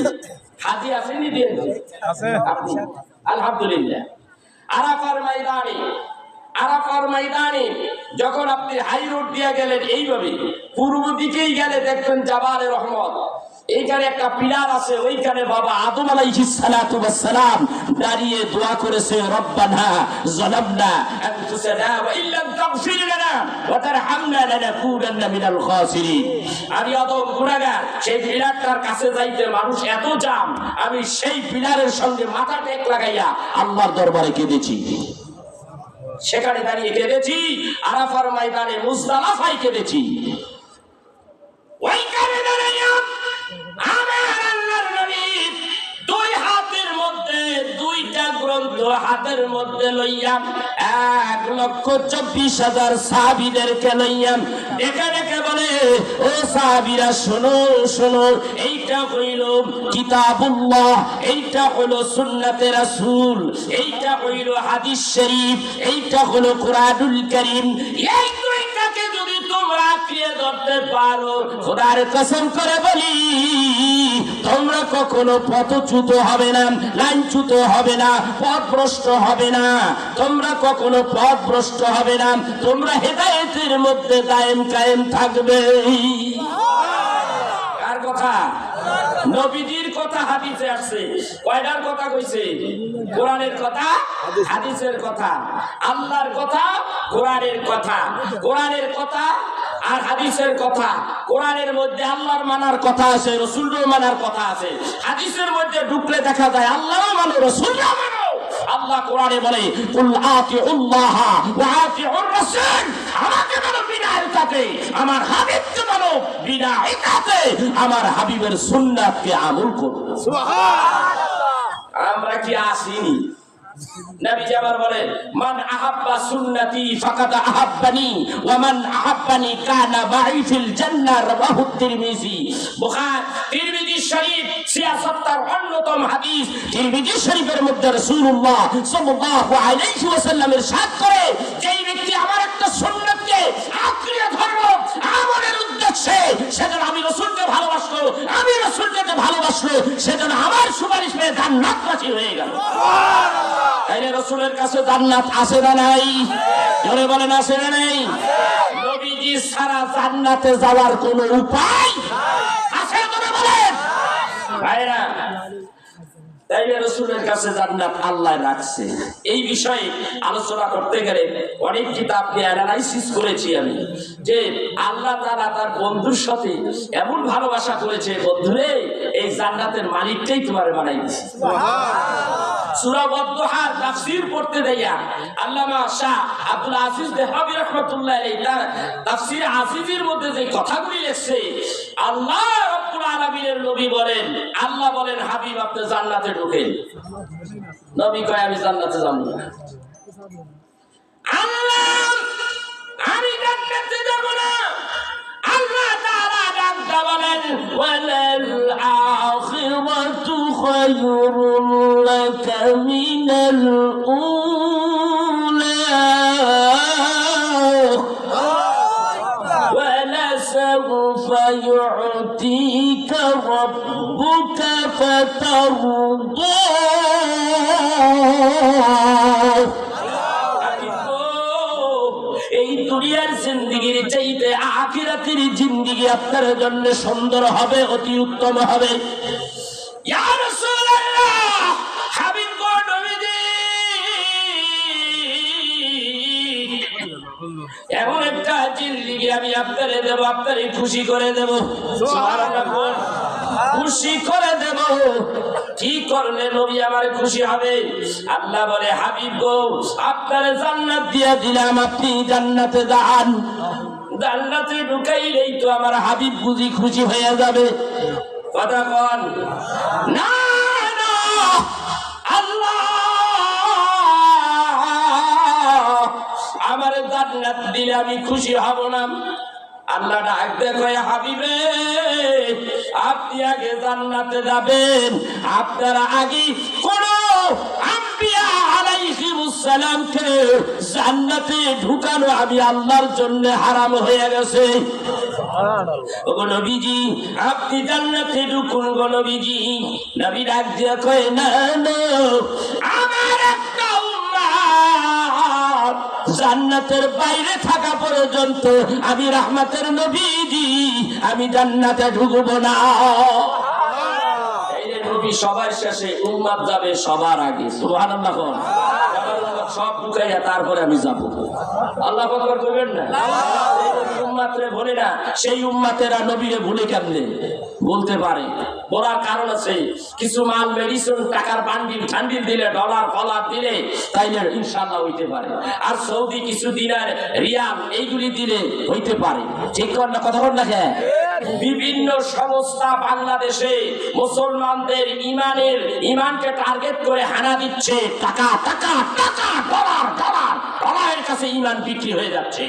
হাজি আসেননি? দিয়ে আছে আপনি? আলহামদুলিল্লাহ। আরাফার ময়দানে যখন আপনি হাই রোড দিয়ে গেলেন, এইভাবে পূর্ব দিকেই গেলে দেখবেন জাবালে রহমত। এইখানে একটা পিলার আছে, ওইখানে বাবা আদম আলাইহিস সালাতু ওয়াস সালাম দাঁড়িয়ে দোয়া করেছে, রব্বানা যালামনা আনফুসানা ওয়া ইল্লাম তাগফির লানা ওয়া তারহামনা লানাকুনান্না মিনাল খাসিরিন। আমি আদম গুনাহগার, সেই পিলারটার কাছে যাইতে মানুষ এত জাম, আমি সেই পিলারের সঙ্গে মাথা টেক লাগাইয়া আল্লাহর দরবারে কেঁদেছি। সেখানে দাঁড়িয়ে কেঁদেছি, আরাফার ময়দানে মুজদালিফায় কেঁদেছি। ওইখানে দাঁড়াইয়া আমার আল্লাহর নবী দুই হাতের মধ্যে দুইটা গ্রন্থ হাতের মধ্যে লইয়াম 1,24,000 সাহাবীদেরকে লইয়াম ডেকে ডেকে বলে, ও সাহাবীরা শোনো শোনো, এইটা হইল কিতাবুল্লাহ, এইটা হলো সুন্নাতে রাসূল, এইটা হইল হাদিস শরীফ, এইটা হলো কোরআনুল কারীম। এই দুইটাকে যদি তোমরা আঁকড়ে ধরতে পারো, খোদার কসম করে বলি তোমরা কখনো পথচ্যুত হবে না, লাইনচ্যুত হবে না, পথভ্রষ্ট হবে না, তোমরা কখনো পথভ্রষ্ট হবে না, তোমরা হেদায়েতের মধ্যে দায়েম কায়েম থাকবে। কার কথা? নবীজির কথা হাদিসে আসছে। কয়টার কথা কইছে? কোরআনের কথা, হাদিসের কথা, আল্লাহর কথা, কোরআনের কথা, কোরআনের কথা আর হাদিসের কথা। কোরআনের মধ্যে আল্লাহর মানার কথা আছে, রাসূলের মানার কথা আছে। হাদিসের মধ্যে ঢুকলে দেখা যায় আল্লাহও মানো, রাসূলও মানো। আল্লাহ কোরআনে বলে, কুল আতিউল্লাহ ওয়া আতিউর রাসূল, আমাকে মানো বিনা ইতাতে, আমার হাবিবকে মানো বিনা ইতাতে, আমার হাবিবের সুন্নাতকে আমল করো। সুবহানাল্লাহ। আমরা কি আসিনি? নবীজি আবার বলেন, মান আহাব্বা সুন্নতি ফাকাদ আহাব্বানি ওয়া মান আহাব্বানি কানা মাই ফিল জান্নাহ, রাওয়াহু তিরমিজি। বুখারী তিরমিজি শরীফ ৭৬ অন্যতম হাদিস। তিরমিজি শরীফের মধ্যে রাসূলুল্লাহ সাল্লাল্লাহু আলাইহি ওয়াসাল্লাম ইরশাদ করে, যেই ব্যক্তি আমার একটা সুন্নাতকে আঁকড়ে ধরলো আমলের উদ্দেশ্যে, সেজন্য আমি রাসূলকে ভালোবাসলো, আমি রাসূলকে ভালোবাসলো, সেজন্য আমার সুপারিশ পেয়ে জান্নাতবাসী হয়ে গেল। সুবহানাল্লাহ। তাইলে রাসূলের কাছে জান্নাত আছে না নাই? জোরে বলেন, আছে না নাই? নবীজি ছাড়া জান্নাতে যাওয়ার কোনো উপায় আছে? জোরে বলেন ভাইরা। তাইলে রাসূলের কাছে জান্নাত আল্লাহ রাখছে। এই বিষয়ে আলোচনা করতে গেলে অনেক কিতাব নিয়ে অ্যানালাইসিস করেছি আমি, যে আল্লাহ তাআলা তার বন্ধুর সাথে এমন ভালোবাসা করেছে, বন্ধুরে এই জান্নাতের মালিকটাই তোমারে বানাই দিয়েছে। সুবহানাল্লাহ। সূরা ওয়াদ-দুহার তাফসীর পড়তে দেয়া আল্লামা শাহ আব্দুল আজিজ দেহলভী রাহমাতুল্লাহ আলাইহি তার তাফসীর আজিজের মধ্যে যে কথাগুলি লিখছে, আল্লাহ রাব্বুল আলামিনের নবী বলেন, আল্লাহ বলেন, হাবিব আপনি জান্নাতে ঢোকেন। নবী কয় আমি জান্নাতে যাব না। আল্লাহ আমি জান্নাতে যাব না। আল্লাহ তাআলা ডাকতে বলেন, ওয়ালাল আখিরাতু খায়রুন লাকা মিনাল উলা ওয়ালাসাউফা ইউতিকা রাব্বুকা ফাতারদা। এই দুনিয়ার জিন্দেগির চাইতে আখিরাতের জিন্দেগি আপনার জন্য সুন্দর হবে, অতি উত্তম হবে। ইয়া রাসূলুল্লাহ, হাবিব গো নবীজি, এমন একটা জিন্দেগি আমি আপনারে দেব, আপনারে খুশি করে দেব। সুবহানাল্লাহ। খুশি করে দেব। কি করলে নবী আমার খুশি হবে? আল্লাহ বলে, হাবিব গো আপনারে জান্নাত দিয়া দিলাম, আপনি জান্নাতে যান। জান্নাতে ঢুকাইলেই তো আমার হাবিব বুঝি খুশি হয়ে যাবে। কথা কোন না? না, আল্লাহ আমার জান্নাত দিলে আমি খুশি হব না। আল্লাহ ডাক দেখো, হাবিবে আপনি আগে জান্নাতে যাবেন, আপনার আগে কোন আম্বিয়া আলাইহিমুস সালামকে জান্নাতে ঢুকানো আমি আল্লাহর জন্য হারাম হয়ে গেছে। সুবহানাল্লাহ। ও নবীজি আপনি জান্নাতে ঢুকুন গো নবীজি। নবী ডাক দিয়ে কয়, না না, আমার একটা উম্মত জান্নাতের বাইরে থাকা পর্যন্ত আমি রাহমাতের নবীজি, আমি জান্নাতে ঢুকবো না। এই যে নবী সবার শেষে, উম্মত যাবে সবার আগে। সুবহানাল্লাহ। সব ঢুকাইয়া তারপরে আমি যাব। আল্লাহু আকবার করবেন না? উম্মতরে বলে না, সেই উম্মতেরা নবীরে ভুলে কেমনে বলতে পারে? বলার কারণ আছে, কিছু মাল মেডিসিন টাকার বান্ডিল ঠান্ডিল দিলে, ডলার ফলার দিলে, তাইলে ইনশাআল্লাহ হইতে পারে। আর সৌদি কিছু দিনার রিয়াল এইগুলি দিলে হইতে পারে। ঠিক কর না? কথা বল না? বিভিন্ন সংস্থা বাংলাদেশে মুসলমানদের ইমানকে টার্গেট করে হানা দিচ্ছে। টাকা টাকা টাকা, ডলার ডলার ডলারের কাছে ইমান বিক্রি হয়ে যাচ্ছে।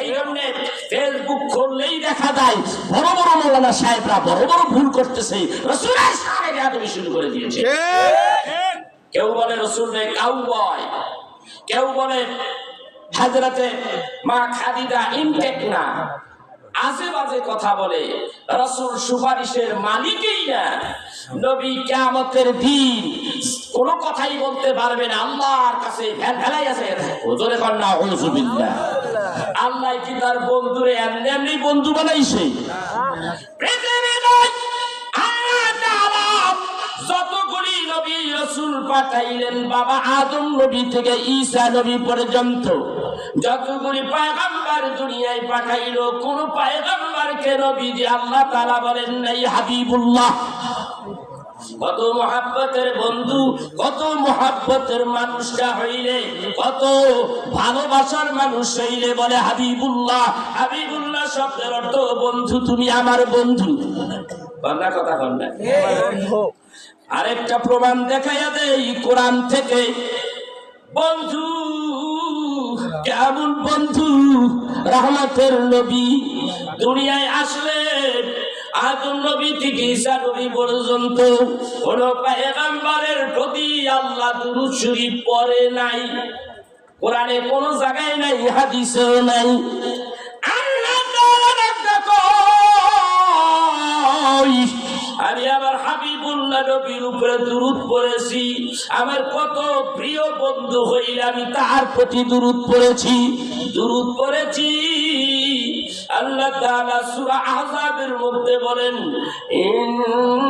এই জন্য ফেসবুক খুললেই দেখা যায় বড় বড় মৌলানা সাহেবরা বড় বড় ভুল করতেছে, রাসূলের সামনে বেয়াদবি শুরু করে দিয়েছে। কেউ বলে রসুলের কাউবয়, কেউ বলে হযরতে মা খাদিজা ইনটেক না, আজে বাজে কথা বলে। রাসূল সুপারিশের মালিকই না। নবী কিয়ামতের দিন কোনো কথাই বলতে পারবে না, আল্লাহর কাছে ভেলাই আছে। হুজুরে কন্না আউযুবিল্লাহ। আল্লাহ কি তার বন্ধুরে এমনি এমনি বন্ধু বানাইছে? যতগুলি নবী রাসূল পাঠাইলেন, বাবা আদম নবী থেকে ঈসা নবী পর্যন্ত যতগুলি পয়গম্বর দুনিয়ায় পাঠাইলো, কোন পয়গম্বরকে নবী দিয়ে আল্লাহ তাআলা বলেন নাই হাবিবুল্লাহ। কত মহাব্বতের বন্ধু, কত মহাব্বতের মানুষটা হইলে, কত ভালোবাসার মানুষ হইলে বলে হাবিবুল্লাহ। হাবিবুল্লাহ শব্দের অর্থ বন্ধু, তুমি আমার বন্ধু। বাংলা কথা বল না। আরেকটা প্রমাণ দেখাইয়া দেই কোরআন থেকে। বন্ধু কেমন বন্ধু? রহমতের নবী দুনিয়ায় আসলেন, আদম নবী থেকে ঈসা নবী পর্যন্ত কোন পয়গম্বরের প্রতি আল্লাহ দুরূদ শরীফ পড়ে নাই। কোরআনে কোন জায়গায় নাই, হাদিসেও নাই। আল্লাহ তাআলা আমি আমার হাবিবুল্লাহ নবীর উপরে দুরূদ পড়েছি। আমার কত প্রিয় বন্ধু হইলে আমি তার প্রতি দুরূদ পড়েছি, দুরূদ পড়েছি। আল্লাহ তাআলা সূরা আহজাবের মধ্যে বলেন, ইন্নাল্লাহা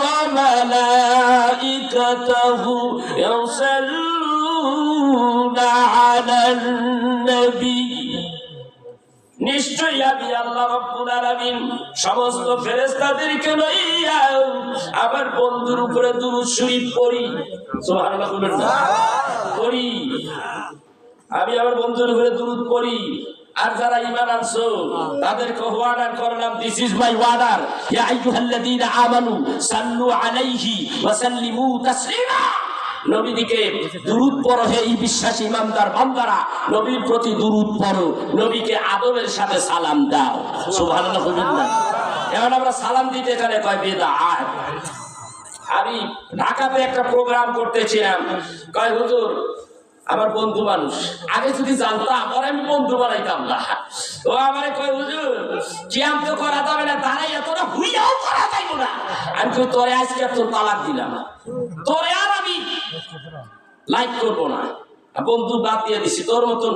ওয়া মালাইকাতাহু ইয়াসাল্লুনা আলান নবী। নিশ্চয়ই আমি আল্লাহ রাব্বুল আলামিন সমস্ত ফেরেশতাদেরকে লইয়া আমার বন্ধুর উপরে দুরূদ শরীফ পড়ি। সুবহানাল্লাহ বলেন না? পড়ি। আমি আমার বন্ধুর উপরে দুরূদ পড়ি। আর যারা ঈমান আনছো তাদেরকে ওয়ার্ডার করলাম, দিস ইজ মাই ওয়ার্ডার, ইয়া আইয়ুহাল্লাযীনা আমানু সাল্লু আলাইহি ওয়া সাল্লিমু তাসলিমা। নবীদিকে দুরূদ পড়ো হে বিশ্বাসী ইমানদার বান্দারা, নবীর প্রতি দুরূদ পড়ো, নবীকে আদবের সাথে সালাম দাও। সুবহানাল্লাহ বলবেন না? এখন আমরা সালাম দিতে গেলে কয় বিদআত। আমি ঢাকাতে একটা প্রোগ্রাম করতেছিলাম, কয় হুজুর আমার বন্ধু মানুষ, আগে যদি জানতাম পরে আমি বন্ধু বানাইতাম না। ও আমারে কয় হুজুর কিয়াম তো করা যাবে না, দাঁড়াইয়া তোরা হুইয়াও করা যাইব না। আমি কই তোরে আজকে তোর তালাক দিলাম, তোরে আর আমি লাইক করবো না, বন্ধু বাদ দিয়ে দিছি। তোর মতন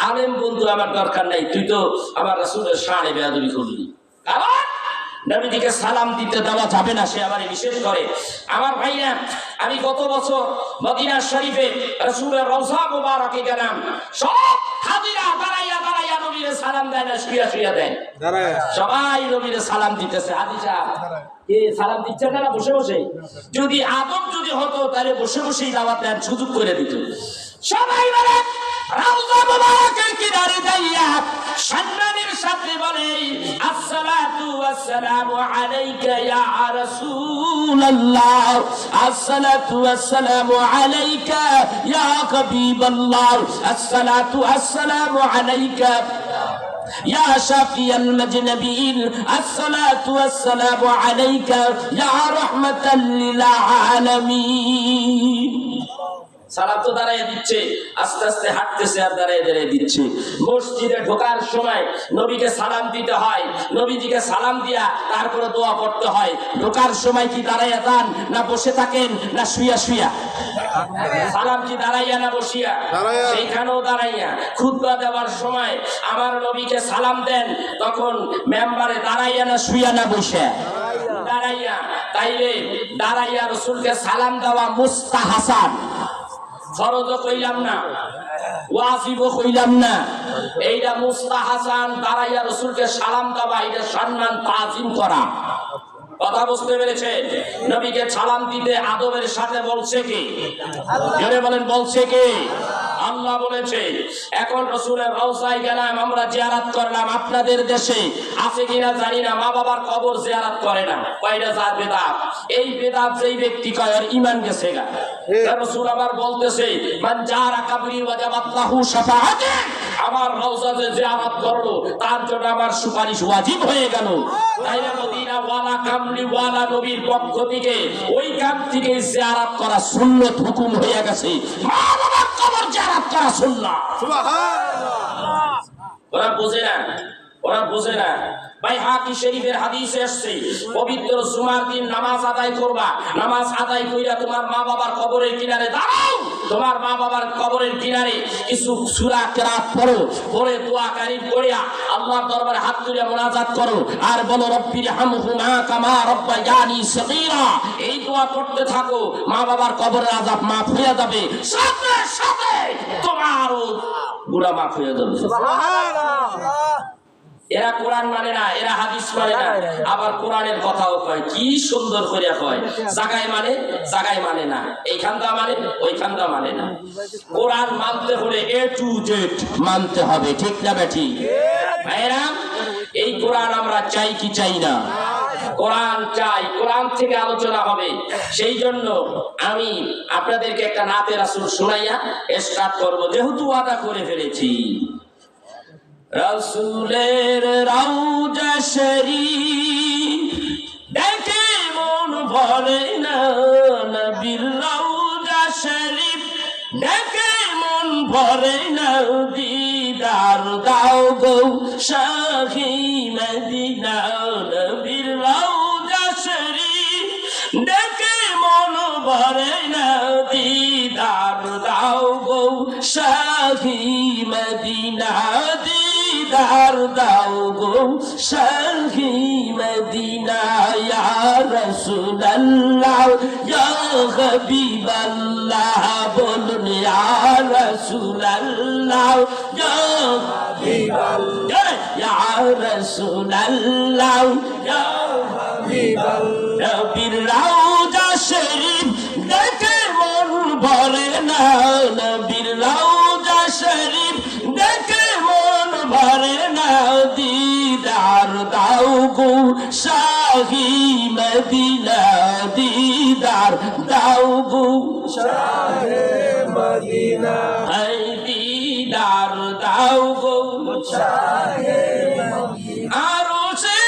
আলেম বন্ধু আমার দরকার নাই, তুই তো আমার রাসূলের শানে বেয়াদবি করলি। কারণ নবীকে সালাম দিতে দেওয়া যাবে না, সে আমারে নিষেধ করে। আমার ভাইরা, আমি গত বছর মদিনা শরীফে রাসূলের রওজা মুবারকে গেলাম। সব হাজিরা দাঁড়াইয়া দাঁড়াইয়া নবীকে সালাম দেয় না, শুইয়া শুইয়া দেয়। সবাই নবীকে সালাম দিতেছে। হাদিসা কে সালাম দিচ্ছে না বসে বসে? যদি আদব যদি হতো তাহলে বসে বসেই দাওয়াত দেন, সুযোগ করে দিত। সবাই বলে রওজা মুবারকের কিনারে দাঁড়িয়ে সম্মানের সাথে বলে, আসসালাতু ওয়াসসালামু আলাইকা ইয়া রাসূলুল্লাহ, আসসালাতু ওয়াসসালামু আলাইকা ইয়া হাবিবাল্লাহ, আসসালাতু ওয়াসসালামু আলাইকা ইয়া শাফিয়াল মাজনবিন, আসসালাতু ওয়াসসালামু আলাইকা ইয়া রাহমাতাল লিল আলামিন। সালাম তো দাঁড়াইয়া দিচ্ছে, আস্তে আস্তে হাঁটতেছে আর দাঁড়াইয়া দাঁড়াইয়া দিচ্ছে। মসজিদে ঢোকার সময় নবীকে সালাম দিতে হয়, নবীজিকে সালাম দিয়া তারপরে দোয়া পড়তে হয়। ঢোকার সময় কি দাঁড়াইয়া যান না বসে থাকেন না শুইয়া শুইয়া? সালাম কি দাঁড়াইয়া না বসিয়া? সেইখানেও দাঁড়াইয়া। খুতবা দেওয়ার সময় আমার নবীকে সালাম দেন, তখন মেম্বারে দাঁড়াইয়া না শুইয়া না বসে? দাঁড়াইয়া। তাইলে দাঁড়াইয়া রাসূলকে সালাম দেওয়া মুস্তাহাসান, ফরজও কইলাম না, ওয়াজিবও কইলাম না, এইটা মুস্তাহাসান। দাঁড়াইয়া রাসূলকে সালাম দেওয়া, এটা সম্মান তাজিম করা। কথা বুঝতে পেরেছেন? নবীকে সালাম দিতে আদবের সাথে বলছে কি? জোরে বলেন, বলছে কি? আল্লাহ বলেছে এখন রাসূলের রওজায় গেলাম, আমরা জিয়ারত করলাম। আপনাদের দেশে আছে কিনা জানি না, মা বাবার কবর জিয়ারত করে না। কয়টা জাত বেদাত। এই বেদাত যেই ব্যক্তি কয় আর ঈমান গেছে গা। রাসূল আবার বলতেছে মান জারা কবরি ওয়াজাবাত লাহু শাফাআতি, আমার রওজা যে জিয়ারত করলো তার জন্য আমার সুপারিশ ওয়াজিব হয়ে গেল। তাই না মদিনা ওয়ালা কামলি ওয়ালা নবীর পক্ষ থেকে ওই কাম থেকে জিয়ারত করা সুন্নাত হুকুম হয়ে গেছে। মা বাবার কবর জিয়ারত করা সুন্নাত। সুবহানাল্লাহ। ওরা বোঝে না বাইহাকি শরীফের হাদিসে আসছে পবিত্র জুমার দিন নামাজ আদায় করবা, নামাজ আদায় কইরা তোমার মা বাবার কবরের কিনারে দাঁড়াও, তোমার মা বাবার কবরের কিনারে কিছু সূরা কেরাত পড়ো, পড়ে দোয়া কারিম পড়িয়া আল্লাহর দরবারে হাত তুলে মুনাজাত করো আর বলো রব্বির হামহুমা কামা রাব্বায়ানি সগীরা। এই দোয়া করতে থাকো, মা বাবার কবরের আযাব মাফ হয়ে যাবে, সাথে সাথে তোমারও গুনাহ মাফ হয়ে যাবে। এরা কোরআন মানে না, এরা হাদিস মানে না, আবার কোরআনের কথাও কয়, কি সুন্দর করে কয়। জায়গায় মানে না, এইখানটা মানে ওইখানটা মানে না। কোরআন মানতে হলে A to Z মানতে হবে, ঠিক না বেঠি ভাইরা? এই কোরআন আমরা চাই কি চাই না? কোরআন চাই, কোরআন থেকে আলোচনা হবে। সেই জন্য আমি আপনাদেরকে একটা নাতে রাসূল শোনাইয়া স্টার্ট করব, যেহেতু ওয়াদা করে ফেলেছি। রাসূলের রওজা শরীফ দেখে মন ভরে না, নবীর রওজা শরীফ দেখে মন ভরে না, দিদার দাও গো শাহি মদিনা। নবীর রওজা শরীফ দেখে মন ভরে না, দিদার দাও গো শাহি মদিনা। দিদার দাও গো শাহি মদিনা। ইয়া রাসূলুল্লাহ ইয়া হাবিবাল্লাহ, বলুন ইয়া রাসূলুল্লাহ ইয়া হাবিবাল্লাহ, ইয়া রাসূলুল্লাহ ইয়া হাবিবাল্লাহ। নবীর রওজা শরীফ দেখে মন ভরে না, নবীর রওজা শরীফ দেখে মন ভরে না, দিদার দাও গো শাহি মদিনা। দিদার দাও গো শাহি মদিনা, হাই দিদার দাও গো শাহি মদিনা। আরো সে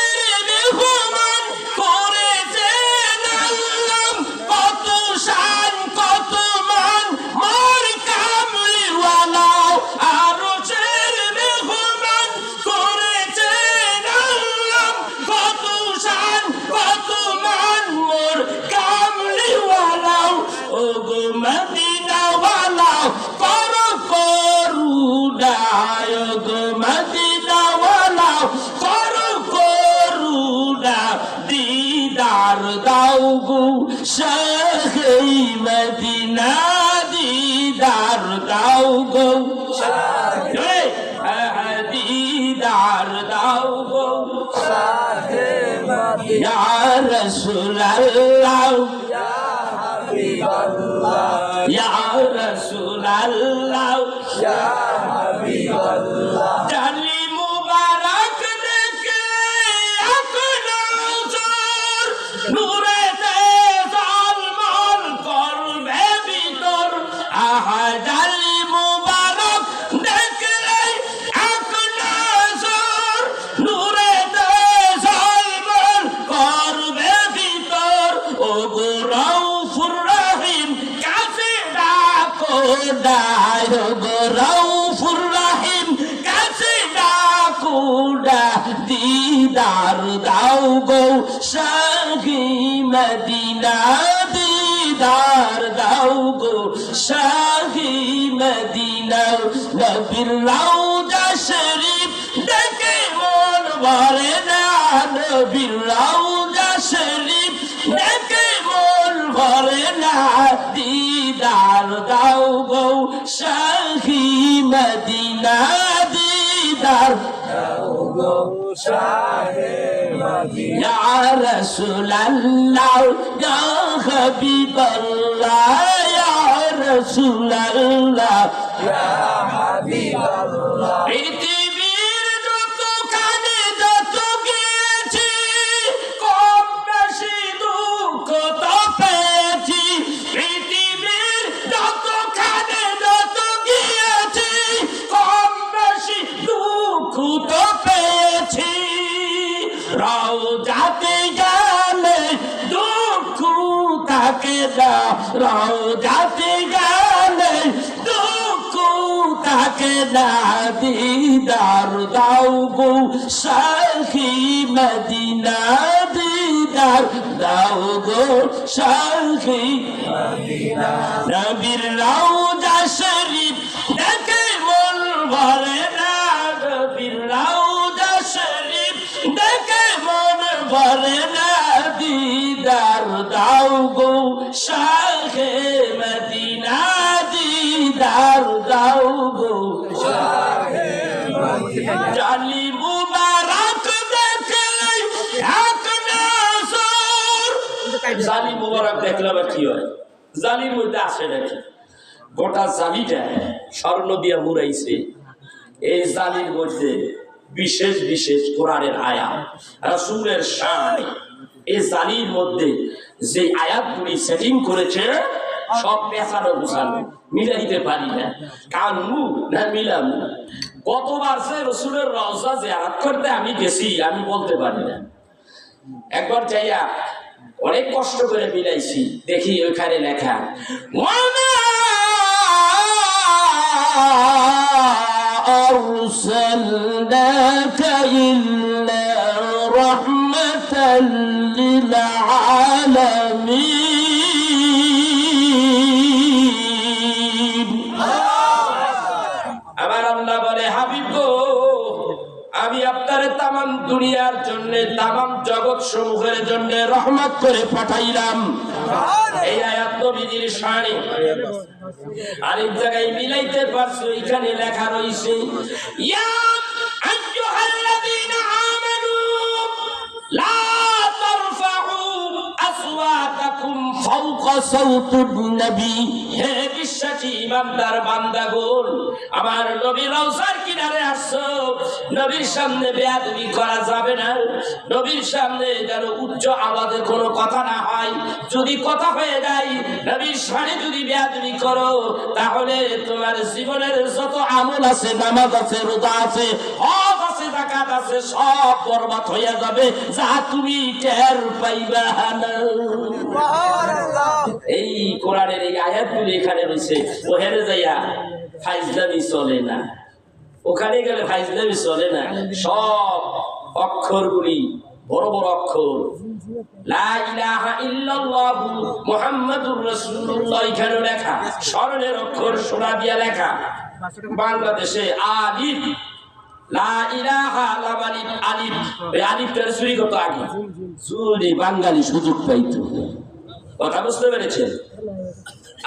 মেহমান করেছেন আল্লাহ, কত শান কত মান মোর কামলিওয়ালা। আরো সে মেহমান করেছেন আল্লাহ, কত শান কত মান মোর কামলিওয়ালা। ও গো মদিনাওয়ালা করো করুণা, ও গো মদিনাওয়ালা করো করুণা। দিদার দাও গো শাহি মদিনা, দিদার দাও গো শাহি, দিদার দাও গো শাহি মদিনা। ইয়া রাসূলুল্লাহ ইয়া হাবিবাল্লাহ, ইয়া রাসূলুল্লাহ ইয়া হাবিবাল্লাহ। জালি মুবারক দেখে আপনার নূরেতে ঝলমল করবে ভিতর। আহা জালি মুবারক দেখলে আপনার নূরেতে ঝলমল করবে ভিতর। ও গো রাউফুর রহিম কাছে ডাকো ডায়, ও গো রাউফুর রহিম কাছে ডাকো ডায়। দিদার দাও গো শাহি মদিনা, দিদার দাও গো শাহি মদিনা। নবীর রওজা শরীফ দেখে মন ভরে না, নবীর রওজা শরীফ দেখে মন ভরে না, দিদার দাও গো শাহি মদিনা। দিদার দাও গো শাহি মদিনা। ইয়া রাসূলুল্লাহ ইয়া হাবিবাল্লাহ, ইয়া রাসূলুল্লাহ ইয়া হাবিবাল্লাহ। পৃথিবীর যত কানে যত গিয়েছি কম বেশি দুঃখ তো পেয়েছি, পৃথিবীর যত কানে যত গিয়েছি কম বেশি দুঃখ তো পেয়েছি, রওজাতে গেলে দুঃখ থাকে না, রওজাতে গেলে দুঃখ থাকে না, দিদার দাও গো শাইখি মদিনা, দিদার দাও গো শাইখি মদিনা। নবীর রওজা শরীফ দেখে মন ভরে না, নবীর রওজা শরীফ দেখে মন ভরে না, দিদার দাও গো শাইখে মদিনা, দিদার দাও গো শাইখে মদিনা। জালি মুবারক দেখলে এক নজর, জালি মুবারক দেখলে আবার কি হয়? জালির মধ্যে আসে নাকি? গোটা জালিটা স্বর্ণ দিয়া মুড়াইছে। এই জালির মধ্যে বিশেষ বিশেষ কোরআনের আয়াত, রাসূলের শান, এই জালির মধ্যে যে আয়াতগুলি সেটিং করেছে সব পেছানো গুছানো, মিলে দিতে পারি না, কানু না মিলামু। কতবার সে রাসূলের রওজা জিয়ারত করতে আমি গেছি আমি বলতে পারি না। একবার যাইয়া অনেক কষ্ট করে মিলাইছি, দেখি ওইখানে লেখা أرسلناك إلا رحمة للعالمين। আমার আল্লাহ বলে হাবিব গো, আমি আপনার তামাম দুনিয়ার জন্য তামাম জগৎ সমূহের জন্য রহমত করে পাঠাইলাম। এই আয়াত নবীজির শানে আরেক জায়গায় মিলাইতে পারছো, এখানে লেখা রয়েছে ইয়া আইয়ুহাল্লাযীনা আমানু লা তারফাউ আসওয়াতাকুম ফাওকা সাওতিন নবী। হে বিশ্বাসী ইমানদার বান্দাগণ, আমার নবীর রওজার কিনারে আসছো, নবীর সামনে বেয়াদবি করা যাবে না, নবীর সামনে যেন উচ্চ আওয়াজে কোনো কথা না হয়। যদি কথা হয়ে যায়, নবীর সামনে যদি বেয়াদবি করো, তাহলে তোমার জীবনের যত আমল আছে, নামাজ আছে, রোজা আছে, হজ আছে, যাকাত আছে, সব বরবাদ হয়ে যাবে, যা তুমি টের পাইবা না। এই কোরআনের এই আয়াতগুলি এখানে রয়েছে। ওখানে যাইয়া ফাইজলামি চলে না, ওখানে গেলে ফাইজলামি চলে না। সব অক্ষরগুলি বড় বড় অক্ষর, লা ইলাহা ইল্লাল্লাহু মুহাম্মাদুর রাসূলুল্লাহ এখানে লেখা, স্বর্ণের অক্ষর সোনা দিয়া লেখা। বাংলাদেশে আলিফ, লা ইলাহা লাম আলিফ, আলিফ, এই আলিফটার চুরি কত আগে চুরি বাঙালি সুযোগ পাইতো। কথা বুঝতে পেরেছেন?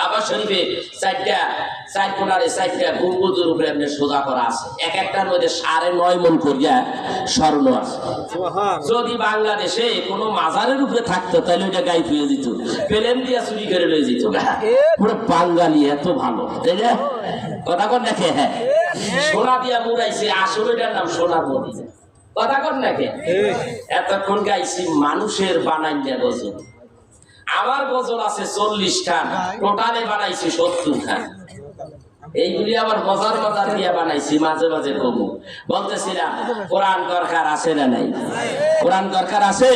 আবার শরীফে চার কোনারে চারটা গম্বুজের উপরে এমনি সোজা করা আছে, এক একটার মধ্যে 9.5 মণ করিয়া স্বর্ণ আছে। যদি বাংলাদেশে কোনো মাজারের উপরে থাকতো তাহলে ওইটা গায়ে ধুয়ে দিত, প্লেন দিয়া চুরি করে লয়ে যেত। পুরো বাঙালি এত ভালো, তাই না? কথা কর দেখে, হ্যাঁ সোনা দিয়া মুড়াইছে, আসলে এটার নাম সোনার মদিনা। কথা কর দেখে, এতক্ষণ গাইছি মানুষের বানাই দেয়া গজল। আমার গজল আছে 40 খান, টোটালে বানাইছি 70 খান। এইগুলি আবার মজার মজার দিয়া বানাইছি, মাঝে মাঝে কমু। বলতেছিলাম কোরআন দরকার আছে না নাই? কোরআন দরকার আছে,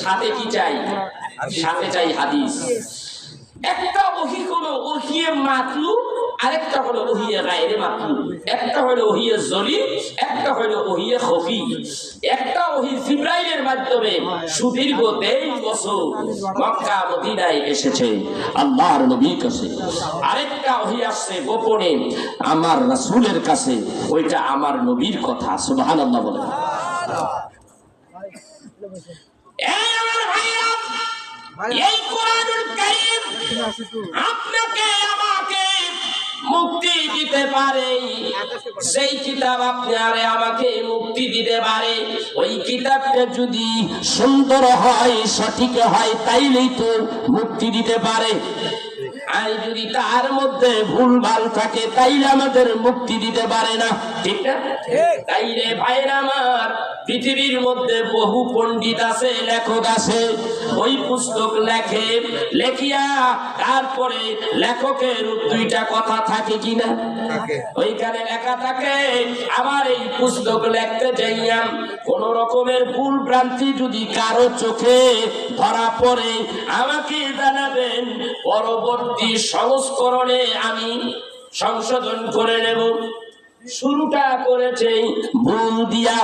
সাথে কি চাই? সাথে চাই হাদিস। একটা ওহী হলো ওহিয়ে মাতলুব, আরেকটা হলো ওহিয়ে গায়রে মাতলুব। একটা হলো ওহিয়ে জলি, একটা হলো ওহিয়ে খফি। একটা ওহী জিবরাইলের মাধ্যমে সুদীর্ঘ 23 বছর মক্কা মদিনায় এসেছে আল্লাহর নবীর কাছে। আরেকটা ওহী আসছে গোপনে আমার রাসূলের কাছে, ওইটা আমার নবীর কথা। সুবহানাল্লাহ বলেন। এই আমার ভাইরা, এই কোরআনুল কারীম আপনাকে আমাকে মুক্তি দিতে পারে। সেই কিতাব আপনি আরে আমাকে মুক্তি দিতে পারে। ওই কিতাবটা যদি সুন্দর হয়, সঠিক হয়, তাইলেই তো মুক্তি দিতে পারে। আর যদি তার মধ্যে ভুলভাল থাকে তাইলে আমাদের মুক্তি দিতে পারে না, ঠিক না? তাইলে ভাইরা আমার, পৃথিবীর মধ্যে বহু পণ্ডিত আছে, লেখক আছে, ওই পুস্তক লেখে, লেখিয়া তারপরে লেখকের দুইটা কথা থাকে কিনা, ওইখানে লেখা থাকে আমার এই পুস্তক লিখতে যাইয়া কোন রকমের ভুল ভ্রান্তি যদি কারো চোখে ধরা পড়ে আমাকে জানাবেন, পরবর্তী সংস্করণে আমি সংশোধন করে নেব। শুরুটা করেছে ভুল দিয়া,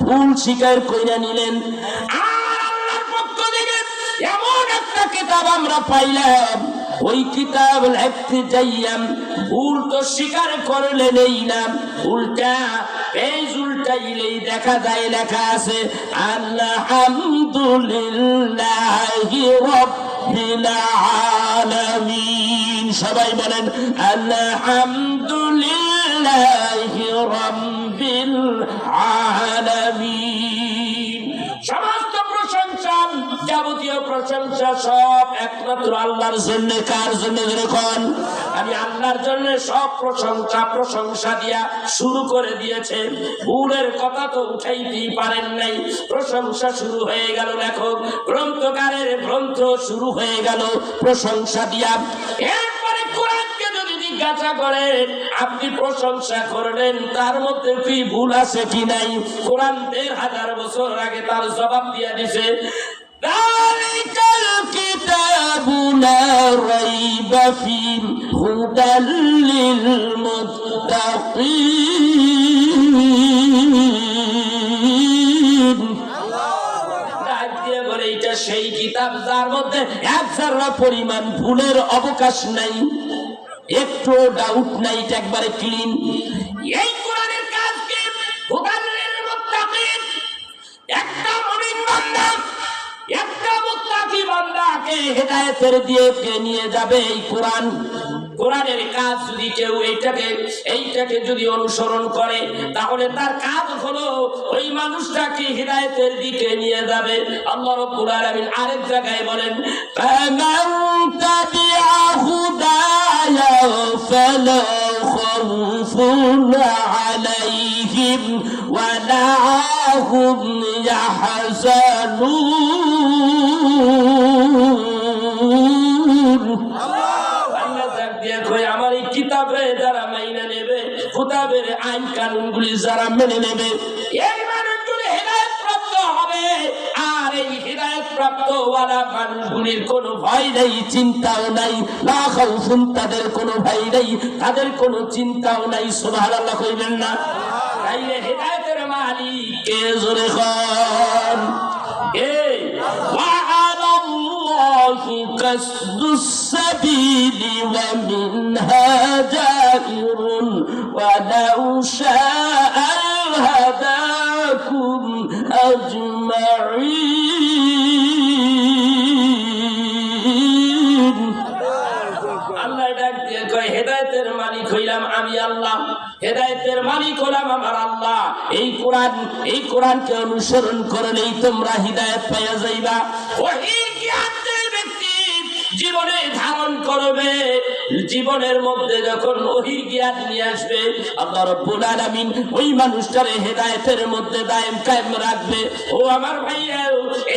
ভুল স্বীকার কইরা নিলেন। আর আল্লাহর পক্ষ থেকে এমন একটা কিতাব আমরা পাইলাম, ওই কিতাব লিখতে যাইয়াম ভুল তো স্বীকার করলেনই না, উল্টা পেজ উল্টাইলেই দেখা যায় লেখা আছে আলহামদুলিল্লাহি রাব্বিল আলামিন। সবাই বলেন আলহামদুলিল্লাহি রাব্বিল আলামিন। সমস্ত প্রশংসা, যাবতীয় প্রশংসা সব একমাত্র আল্লাহর জন্য। কার জন্য? যখন আমি আল্লাহর জন্য সব প্রশংসা দিয়া শুরু করে দিয়েছে, ভুলের কথা তো উঠাইতেই পারেন নাই, প্রশংসা শুরু হয়ে গেল। লেখক গ্রন্থকারের গ্রন্থ শুরু হয়ে গেল প্রশংসা দিয়া। এরপরে কোরআনকে যদি জিজ্ঞাসা করেন আপনি প্রশংসা করলেন, তার মধ্যে কি ভুল আছে কি নাই, কোরআন ১,৫০০ বছর আগে তার জবাব দিয়া দিছে যালিকাল কিতাবু লা রাইবা ফীহি হুদাল লিল মুত্তাকিন। বলে এটা সেই কিতাব যার মধ্যে এক যারা পরিমাণ ভুলের অবকাশ নাই, একটু ডাউট নাই, এটা একবারে ক্লিন। এই কোরআনের কাজ কি? হুদাল লিল মুত্তাকিন। একটা মুমিন বান্দা, একটা মুত্তাকি বান্দাকে হেদায়েতের দিকে নিয়ে যাবে এই কোরআন। কোরআনের কাজ যদি কেউ এইটাকে যদি অনুসরণ করে তাহলে তার কাজ হলো ওই মানুষটাকে হেদায়েতের দিকে নিয়ে যাবে। আল্লাহ রাব্বুল আলামিন আরেক জায়গায় বলেন ফামান তাবিআ হুদায়া ফালা খাউফুন আলাইহিম ওয়ালা হুম ইয়াহজানুন। আমার এই কিতাবে যারা মাইনা নেবে, কিতাবের আইন কানুন গুলি যারা মেনে নেবে, এই মানুষগুলি হেদায়েত প্রাপ্ত হবে। আর এই হেদায়েত প্রাপ্ত ওয়ালা মানুষগুলির কোনো ভয় নেই, চিন্তাও নাই, লা খাউফুন, তাদের কোনো ভয় নেই, তাদের কোনো চিন্তাও নাই। সুবহানাল্লাহ কইবেন না? তাইলে হেদায়েতের মালিক কে? জোরে কোন কে? قصد السبيل ومنها جائر ولو شاء لهداكم أجمعين। আল্লাহ ডাক দিয়ে কয় হেদায়েতের মালিক হইলাম আমি আল্লাহ, হেদায়েতের মালিক হলাম আমার আল্লাহ। এই কোরআনকে অনুসরণ করলেই তোমরা হিদায়াত পাইয়া যাইবা। ওহীর জ্ঞান জীবনে ধারণ করবে, জীবনের মধ্যে যখন ওহীর জ্ঞান নিয়ে আসবে আল্লাহ রাব্বুল আলামিন ওই মানুষটারে হেদায়েতের মধ্যে দায়েম কায়েম রাখবে। ও আমার ভাইরা,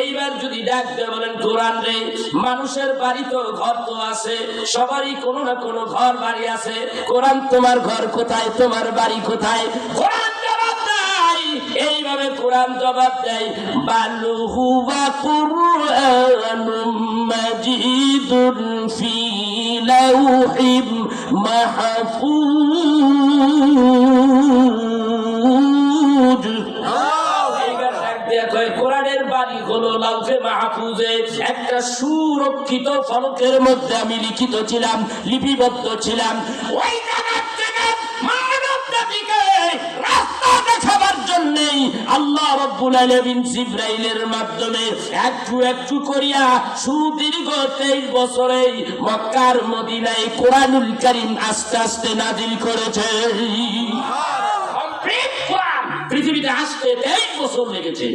এইবার যদি ডাকতে বলেন কোরআন রে, মানুষের বাড়ি তো ঘর তো আছে, সবারই কোনো না কোনো ঘর বাড়ি আছে। কোরআন তোমার ঘর কোথায়, তোমার বাড়ি কোথায়? কোরআন জবাব দেয়, এইভাবে কোরআন জবাব দেয় বাল হুয়া কুরআনুম মাজিদুন ফি লাউহিম মাহফুজ। কোরআনের বাড়ি হলো লাউহে মাহফুজে, একটা সুরক্ষিত ফলকের মধ্যে আমি লিখিত ছিলাম, লিপিবদ্ধ ছিলাম। ওই জায়গা থেকে মানব জাতিকে রাস্তা দেখাবার জন্য আল্লাহ রাব্বুল আলামিন জিবরাইলের মাধ্যমে একটু একটু করিয়া সুদীর্ঘ 23 বছরে মক্কার মদিনায় কোরআনুল কারীম আস্তে আস্তে নাজিল করেছে। কমপ্লিট কোরআন পৃথিবীতে আসতে 23 বছর লেগেছে।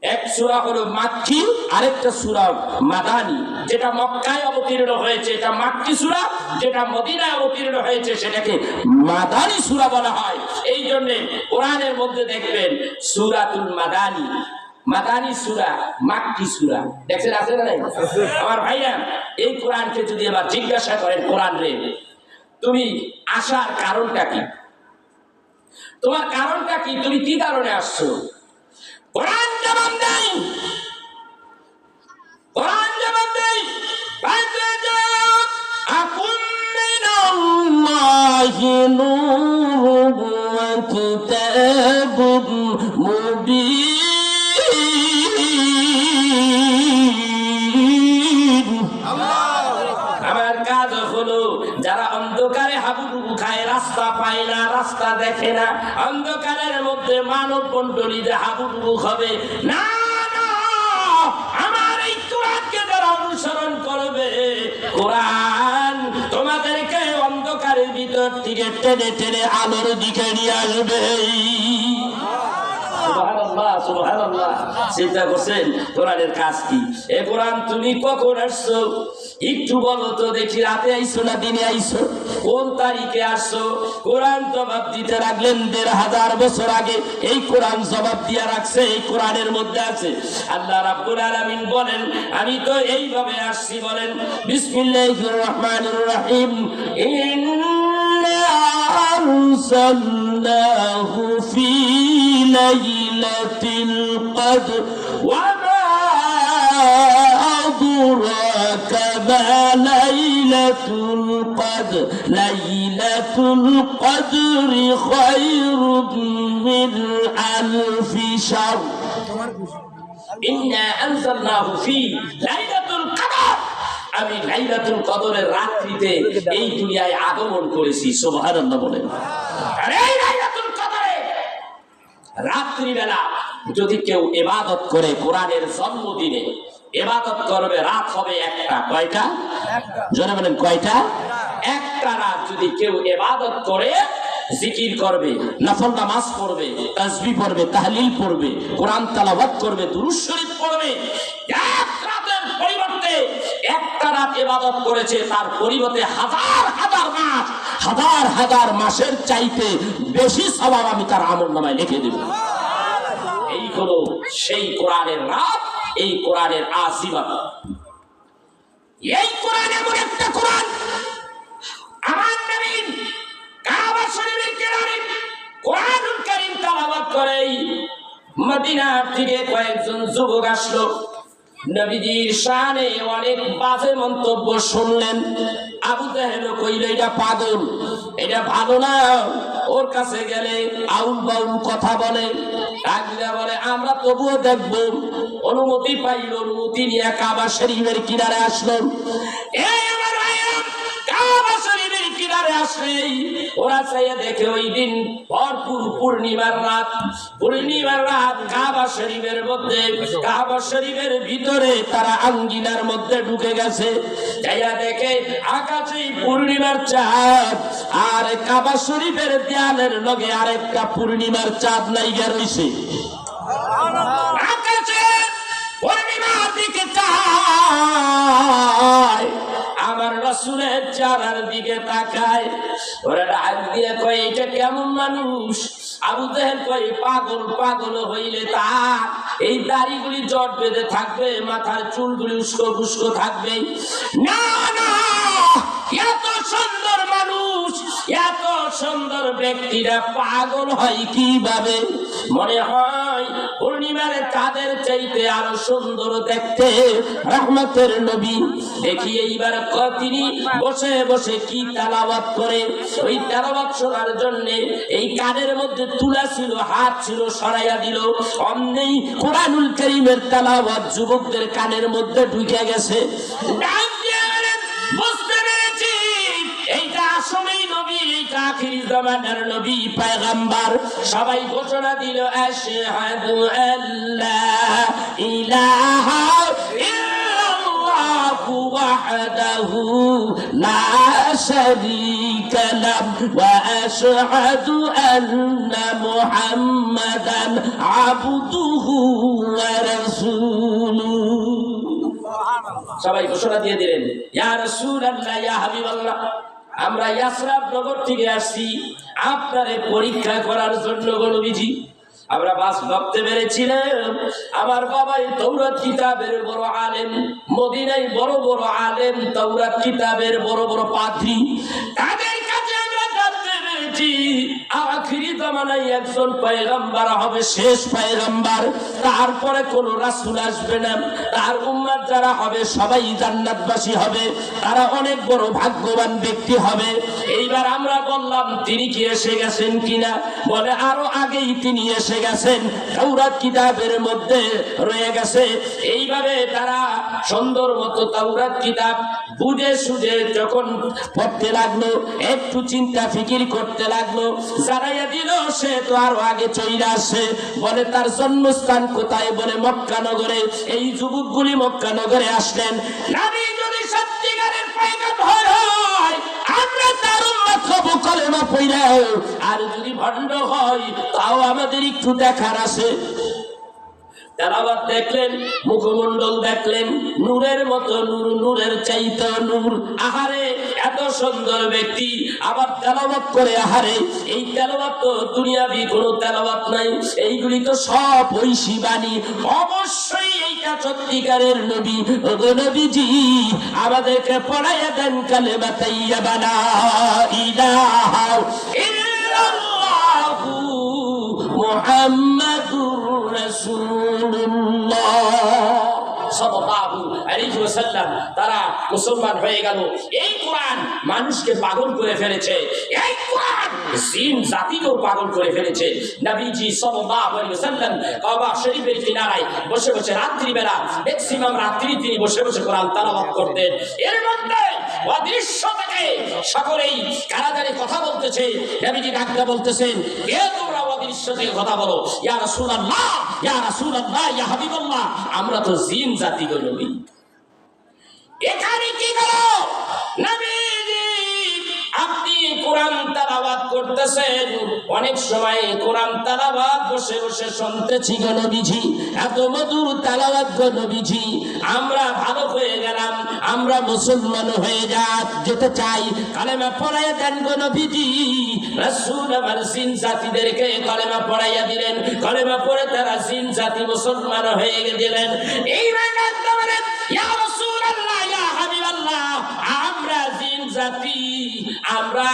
এক সূরা হলো মাক্কি, আরেকটা সূরা মাদানী। যেটা মক্কায় অবতীর্ণ হয়েছে এটা মাক্কি সূরা, যেটা মদিনায় অবতীর্ণ হয়েছে সেটাকে মাদানী সূরা বলা হয়। এই জন্য কোরআনের মধ্যে দেখবেন সূরাতুল মাদানী, মাদানী সূরা, মাক্কি সূরা। দেখছেন আছে না নাই? আমার ভাইরা, এই কোরআনকে যদি আবার জিজ্ঞাসা করেন কোরআন রে তুমি আসার কারণটা কি, তোমার কারণটা কি, তুমি কি কারণে আসছো, কোরআন জবাব দেয়, কোরআন জবাব দেয় আকুম মিনাল্লাহি নূরুন ওয়া কিতাবুম মুবিন। আমার কাজ হলো যারা অন্ধকারে হাবুডুবু খায়, রাস্তা পায় না, রাস্তা দেখে না, অন্ধকারের মধ্যে মানব মণ্ডলীতে হাবুডুবু হবে না, আমার এই কোরআনকে যারা অনুসরণ করবে, কোরআন তোমাদেরকে অন্ধকারের ভিতর থেকে টেনে টেনে আলোর দিকে নিয়ে আসবে। সুবহানাল্লাহ, সুবহানাল্লাহ। চিন্তা করছেন কোরআনের কাজ কি? এ কোরআন তুমি কখন আসছো একটু বলো তো দেখি, রাতে আইছো না দিনে আইছো, কোন তারিখে আসছো? কোরআন জবাব দিতে রাখলেন ১৫০০ বছর আগে, এই কোরআন জবাব দিয়া রাখছে, এই কোরআনের মধ্যে আছে। আল্লাহ রাব্বুল আলামিন বলেন আমি তো এইভাবে আসছি, বলেন বিসমিল্লাহির রহমানির রহিম, ইন্না আরসালনাহু ফি লাইলাতিল কদর ওয়া মা আদরাকা মা লাইলাতুল কদর, লাইলাতুল কদরি খায়রুম মিন আলফি শাহর, ইন্না আনজালনাহু ফি লাইলাতুল কদর, আমি লাইলাতুল কদরের রাত্রিতে এই দুনিয়ায় আগমন করেছি। সুবহানাল্লাহ বলেন। আর এই লাইলাতুল কদরে রাত্রিবেলা যদি কেউ ইবাদত করে, কোরআনের জন্মদিনে ইবাদত করবে, রাত হবে একটা। কয়টা? জোরে বলেন কয়টা? একটা রাত যদি কেউ ইবাদত করে, জিকির করবে, নফল নামাজ পড়বে, তাসবিহ পড়বে, তাহলিল পড়বে, কোরআন তেলাওয়াত করবে, দুরূদ শরীফ পড়বে, এক রাতের পরিবর্তে একটা রাত ইবাদত করেছে, তার পরিবর্তে হাজার হাজার মাস, হাজার হাজার মাসের চাইতে বেশি সওয়াব আমি তার আমলনামায় লিখে দেব। এই হলো সেই কোরআনের রাত, এই কোরআনের আসিবাত। এই কোরআন এমন একটা কোরআন, আমার নবী কাবা শরীফের কিনারে কোরআনুল কারীম তেলাওয়াত করে, মদিনা থেকে কয়েকজন যুবক আসলো, নবীজির শানে অনেক বাজে মন্তব্য শুনলেন। আবু জাহেল কইল এটা পাগল, এটা ভালো না, ওর কাছে গেলে আউল বাউল কথা বলে, ডাকলে বলে আমরা তবুও দেখব। অনুমতি পাইল, অনুমতি নিয়ে কাবা শরীফের কিনারে আসলো। এই আমার ভাইরা, কাবা শরীফের কিনারে আসলেই ওরা চাইয়া দেখে ওই দিন ভরপুর পূর্ণিমার রাত, পূর্ণিমার রাত কাবা শরীফের মধ্যে, কাবা শরীফের ভিতরে তারা আঙ্গিনার মধ্যে ঢুকে গেছে। চাইয়া দেখে আকাশে পূর্ণিমার চাঁদ, আর কাবা শরীফের দেয়ালের লগে আরেকটা পূর্ণিমার চাঁদ লাইগা রইছে। আকাশে পূর্ণিমার দিকে চায়, আমার রাসূলের চেহারার দিকে তাকায়, ওরা ডাক দিয়ে কয় এটা কেমন মানুষ? আবু জাহেল কয় পাগল, পাগল হইলে তার এই দাড়িগুলি জট বেঁধে থাকবে, মাথার চুলগুলি উস্কো খুস্কো থাকবে না, না, এত সুন্দর মানুষ, এত সুন্দর ব্যক্তিরা পাগল হয় কিভাবে? মনে হয় পূর্ণিমার চাঁদের চাইতে আরো সুন্দর দেখতে রহমতের নবী। দেখি এইবার তিনি বসে বসে কি তেলাওয়াত করে, ওই তেলাওয়াত শোনার জন্য এই কানের মধ্যে তুলা ছিল, হাত ছিল, সরাইয়া দিল, অমনি কোরআনুল কারীমের তেলাওয়াত যুবকদের কানের মধ্যে ঢুকে গেছে। বুঝতে পেরেছি এইটা আসলেই নবী, এইটা আখির জামানার নবী পয়গম্বর। সবাই ঘোষণা দিল আশহাদু আল্লা ইলাহা ইল্লাল্লাহু وحده لا شريك له وأشهد أن محمدا عبده ورسوله সবাই ঘোষণা দিয়ে দিলেন ইয়া রাসূলুল্লাহ ইয়া হাবিবাল্লাহ আমরা ইয়াসরাব নগর থেকে আসছি আপনারে পরীক্ষা করার জন্য গো নবীজি আমরা বাস ভাবতে পেরেছিলাম আমার বাবাই তাওরাত কিতাবের বড় আলেম মদিনায় বড় বড় আলেম তাওরাত কিতাবের বড় বড় পাদ্রী তাদের কাছে আমরা জানতে পেরেছি আখিরি জামানায় একজন পয়গম্বর হবে শেষ পয়গম্বর তারপরে কোন রাসূল আসবে না তার উম্মত যারা হবে সবাই জান্নাতবাসী হবে তারা অনেক বড় ভাগ্যবান ব্যক্তি হবে এইবার আমরা বললাম তিনি কি এসে গেছেন কিনা বলে আরো আগেই তিনি এসে গেছেন তাওরাত কিতাবের মধ্যে রয়ে গেছে এইভাবে তারা সুন্দর মতো তাওরাত কিতাব বুঝে সুঝে যখন পড়তে লাগলো একটু চিন্তা ফিকির করতে লাগলো জানাইয়া দিল সে তো আরো আগে চলে আসে বলে তার জন্মস্থান কোথায় বলে মক্কা নগরে এই যুবকগুলি মক্কা নগরে আসলেন নবী যদি সত্যিকারের পয়গম্বর হয় আমরা তার উম্মত হব কলেমা পড়া আর যদি ভণ্ড হয় তাও আমাদের একটু দেখার আছে তেলাওয়াত দেখলেন মুখমণ্ডল দেখলেন নূরের মতো নূর নূরের চাইতে নূর আহারে এত সুন্দর ব্যক্তি আবার তেলাওয়াত করে আহারে এই তেলাওয়াত তো দুনিয়াবি কোনো তেলাওয়াত নাই এইগুলি তো সব ঐশী বাণী অবশ্যই এইটা সত্যিকারের নবী ওগো নবীজি আমাদেরকে পড়াইয়া দেন কালেমা তাইয়্যিবা লা ইলাহা ইল্লাল্লাহু মুহাম্মাদুর রাসূলুল্লাহ সাল্লাল্লাহু আলাইহি ওয়াসাল্লাম তারা মুসলমান হয়ে গেল এই কোরআন মানুষকে পাগল করে ফেলেছে এই কোরআন জিন জাতিকেও পাগল করে ফেলেছে নবীজি সাল্লাল্লাহু আলাইহি ওয়াসাল্লাম কাবা শরীফের কিনারায় বসে বসে রাত্রি বেলা ম্যাক্সিমাম রাত্রি তিনি বসে বসে কোরআন তেলাওয়াত করতেন এর মধ্যে অদৃশ্য থেকে সকলেই কারাগারে কথা বলতেছে নবীজি ডাকতে বলতেছেন কে তোমরা অদৃশ্য থেকে কথা বলো ইয়া রাসূলুল্লাহ ইয়া রাসূলুল্লাহ ইয়া হাবিবাল্লাহ আমরা তো জিন জাতি গো নবী এখানে কি করো নবীজি আপনি কোরআন তেলাওয়াত করতেছেন অনেক সময় কোরআন তেলাওয়াত বসে বসে শুনতেছি গো নবীজি এত মধুর তেলাওয়াত গো নবীজি আমরা ভালো হয়ে গেলাম আমরা মুসলমান হয়ে যেতে চাই কালেমা পড়াইয়া দেন গো নবীজি রাসূল আমার জিন জাতিদেরকে কালেমা পড়াইয়া দিলেন কালেমা পড়ে তারা জিন জাতি মুসলমান হয়ে গেলেন এইবার ডাকতে বলেন ইয়া রাসূলুল্লাহ ইয়া হাবিবাল্লাহ আমরা জিন জাতি আমরা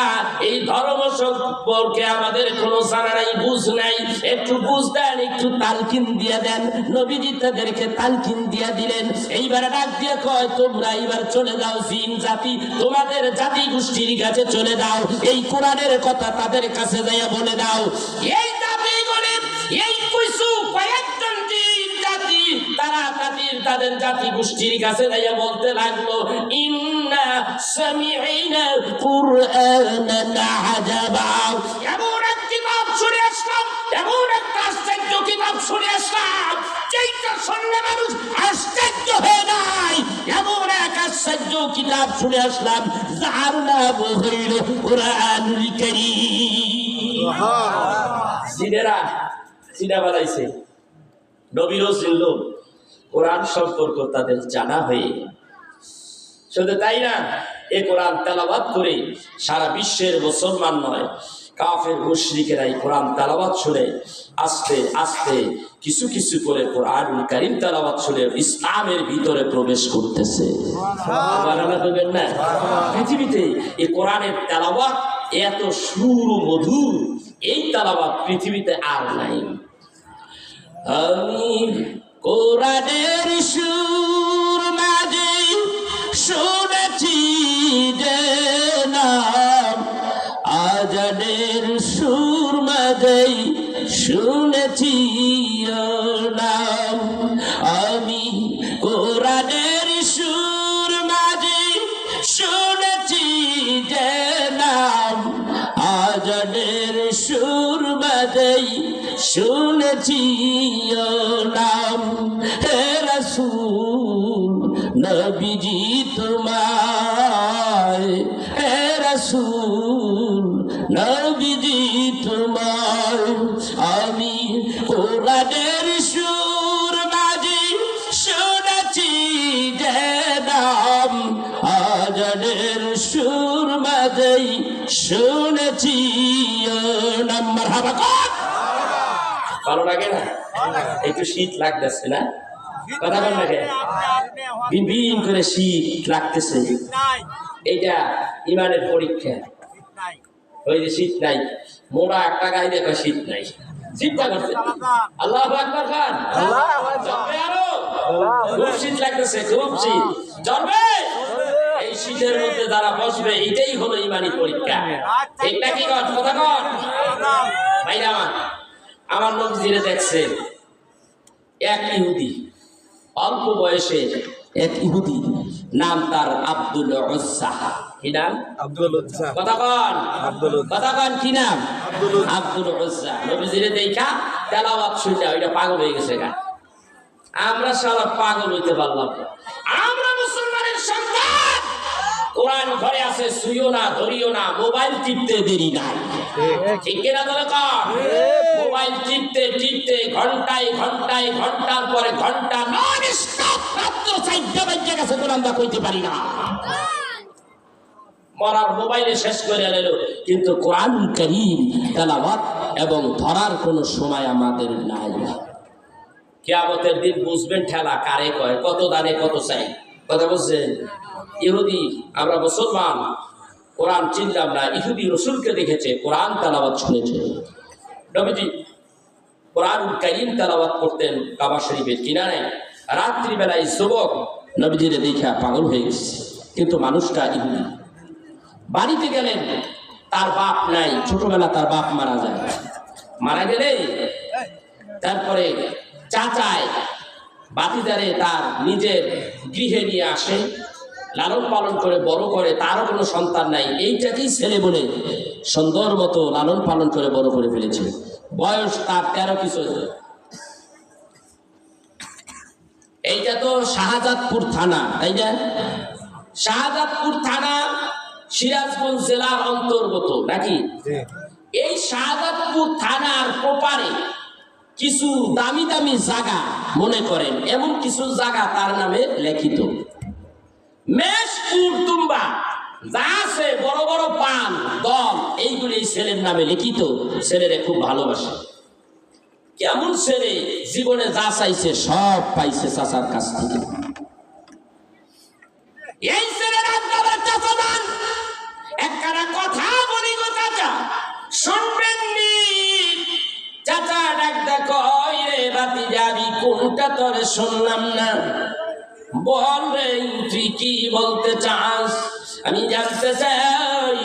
এই ধর্ম সম্পর্কে আমাদের কোনো জানা নাই বুঝ নাই একটু বুঝ দেন একটু তালকিন দিয়ে দেন নবীজি তাদেরকে তালকিন দিয়ে দিলেন এইবারে ডাক দিয়ে কয় তোমরা এইবার চলে যাও জিন জাতি তোমাদের জাতি গোষ্ঠীর কাছে চলে যাও এই কোরআনের কথা তাদের কাছে যাইয়া বলে দাও এই জাতিগুলি এই কিছু কয়েকজন জিন জাতি তারা তাদের জাতি গোষ্ঠীর কাছে যাইয়া বলতে লাগলো ইন্না সামি'না কুরআনান আজাবা এমন এক কিতাব শুনে আসলাম এমন একটা আশ্চর্য কিতাব শুনে আসলাম যেটা শুনলে মানুষ আশ্চর্য হয়ে যায় এমন এক আশ্চর্য কিতাব শুনে আসলাম যার নাম হইল কুরআনুল কারীম জিনেরা চিনা বানাইছে নবীরও চিনল কোরআন সম্পর্ক তাদের জানা হয়ে শুধু তাই না এ কোরআন তেলাওয়াত করে সারা বিশ্বের মুসলমান নয় কাফের মুশরিকেরাই কোরআন তেলাওয়াত শুনে আস্তে আস্তে কিছু কিছু করে কোরআনুল কারীম তেলাওয়াত শুনে ইসলামের ভিতরে প্রবেশ করতেছে সুবহানাল্লাহ বলবেন না পৃথিবীতে এই কোরআনের তেলাওয়াত এত সুর মধুর এই তেলাওয়াত পৃথিবীতে আর নাই আমি কোরআনের সুর মাঝে শুনেছি যে নাম আজানের সুর মাঝে শুনেছি নাম আমি কোরআনের সুর মাঝে শুনেছি যে নাম আজানের সুর মাঝে শুনেছি নাম হে রাসূল নবীজি তোমায়, হে রাসূল নবীজি তোমায় আমি কোরআনের সুর বাজি শুনেছি যে নাম, আজানের সুর বাজেই শুনেছি নাম। মারহাবা কর। ভালো লাগে না? একটু শীত লাগতেছে না? কথা বল না, বিন করে শীত লাগতেছে। এইটা ইমানের পরীক্ষা। ওই যে শীত নাই, মোড়া একটা গায়ে দেখো শীত নাই, চিন্তা করছে আল্লাহু আকবার খান। জমবে আরো, খুব শীত লাগতেছে, খুব শীত জমবে। এই শীতের মধ্যে যারা বসবে এটাই হলো ইমানি পরীক্ষা। ঠিক নাকি? কথা কর ভাইরা আমার নবীজিরে দেখছে এক ইহুদি, অল্প বয়সে এক ইহুদি, নাম তার আব্দুল উজ্জা। কি নাম? আব্দুল উজ্জা। কথা কন, আব্দুল উজ্জা। কথা কন, কি নাম? আব্দুল উজ্জা। নবীজিরে দেখা তেলাওয়াত শুনতে ওইটা পাগল হয়ে গেছে গা। আমরা সারা পাগল হইতে পারলাম না। আমরা মুসলমানের সন্তান, কোরআন ঘরে আছে, শুইও না, ধরিও না, মোবাইল টিপতে দেরি নাই। ঠিক কিনা বলে কর? মোবাইল টিপতে টিপতে ঘন্টায় ঘন্টায় ঘন্টার পরে ঘন্টা নন স্টপ রাত্র 4টা বাজে গেছে, কোন আমরা কইতে পারি না। মরার মোবাইলে শেষ করে নিল, কিন্তু কোরআন কারীম তেলাওয়াত এবং ধরার কোনো সময় আমাদের নাই। কিয়ামতের দিন বুঝবেন ঠেলা কারে কয়, কত দানে কত চাই। কথা বলছেন? ইহুদি, আমরা মুসলমান, কোরআন চিনলাম না। ইহুদি রসুলকে দেখেছে, কোরআন তেলাওয়াত শুনেছে। নবীজি কোরআন কারীম তেলাওয়াত করতেন কাবা শরীফের কিনারে। রাত্রিবেলায় যুবক নবীজিরে দেখা পাগল হয়ে গেছে, কিন্তু মানুষটা ইহুদি। বাড়িতে গেলেন, তার বাপ নাই, ছোটবেলা তার বাপ মারা যায়। মারা গেলে তারপরে চাচায় বাতিদারে তার নিজের গৃহে নিয়ে আসে, লালন পালন করে বড় করে। তারও কোনো সন্তান নাই, এইটাকেই ছেলে বলে সুন্দর মতো লালন পালন করে বড় করে ফেলেছে। বয়স তার 13 কিছু। এইটা তো শাহজাদপুর থানা, তাই না? শাহজাদপুর থানা সিরাজগঞ্জ জেলার অন্তর্গত নাকি? এই শাহজাদপুর থানার প্রপারে কিছু দামি দামি জায়গা মনে করেন, এমন কিছু জায়গা তার নামে লিখিত। মেশপুর তুম্বা যা আছে, বড় বড় পান দল, এইগুলি ছেলের নামে লিখিত। ছেলেরে খুব ভালোবাসে। কেমন ছেলে, জীবনে যা চাইছে সব পাইছে চাচার কাছ থেকে। এই ছেলের একখানা কথা বলি গো চাচা, শুনবেন নি? চাচা ডাক দেখো রে বাতি যাবি, কোনটা তোরে শুনলাম না। বল রে তুই কি বলতে চাস? আমি জানতে চাই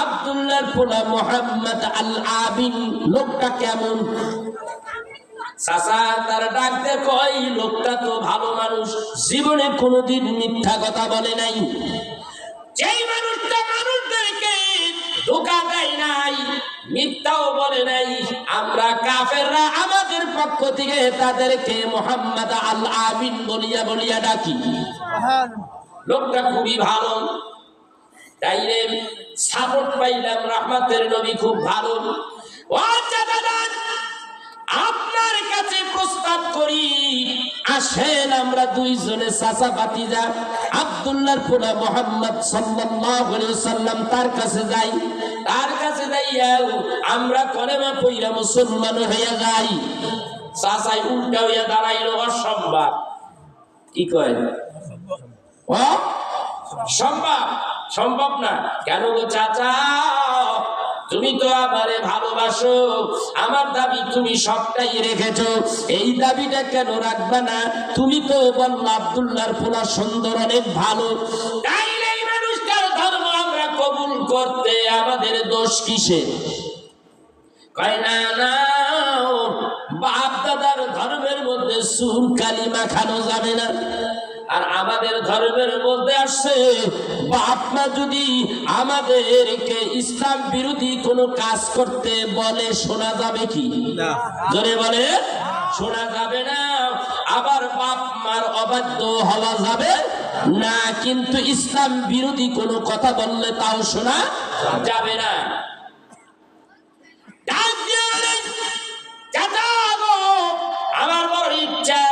আব্দুল্লাহর পোলা মোহাম্মদ আল আবিন লোকটা কেমন। চাচা তার ডাক দেখো, এই লোকটা তো ভালো মানুষ, জীবনে কোনোদিন মিথ্যা কথা বলে নাই। যেই মানুষটা মানুষদেরকে ধোঁকা দেয় নাই, মিথ্যাও বলে নাই, আমরা কাফেররা আমাদের পক্ষ থেকে তাদেরকে মোহাম্মদ আল আমিন বলিয়া বলিয়া ডাকি। লোকটা খুবই ভালো, তাই রে সাপোর্ট পাইলাম। রহমতের নবী খুব ভালো। ও চাচা, আপনার কাছে প্রস্তাব করি, আসেন আমরা দুইজনে চাচা ভাতিজা আব্দুল্লাহর পোলা মুহাম্মদ সাল্লাল্লাহু আলাইহি ওয়াসাল্লাম তার কাছে যাই। তার কাছে যাইয়া আমরা কলেমা পড়া মুসলমান হইয়া যাই। চাচাই উল্টা হইয়া দাঁড়াইল, অসম্ভব। কি কয়? সম্ভব? সম্ভব না। কেন গো চাচা? তুমি তো আমারে ভালোবাসো, আমার দাবি তুমি সবটাই রেখেছো, এই দাবিটা কেন রাখবা না? তুমি তো বললা আব্দুল্লাহর পোলা সুন্দর, অনেক ভালো, তাইলে এই মানুষটার ধর্ম আমরা কবুল করতে আমাদের দোষ কিসে? কয় না না, বাপ দাদার ধর্মের মধ্যে সুর কালিমা খানো যাবে না। আর আমাদের ধর্মের মধ্যে আসছে, বাপ মা যদি আমাদেরকে ইসলাম বিরোধী কোনো কাজ করতে বলে শোনা যাবে কি? জোরে বলে। শোনা যাবে না, আবার বাপ মার অবাধ্য হওয়া যাবে না, কিন্তু ইসলাম বিরোধী কোনো কথা বললে তাও শোনা যাবে না। ডাক দিয়ে বলেন, চাচা গো, আমার বড় ইচ্ছা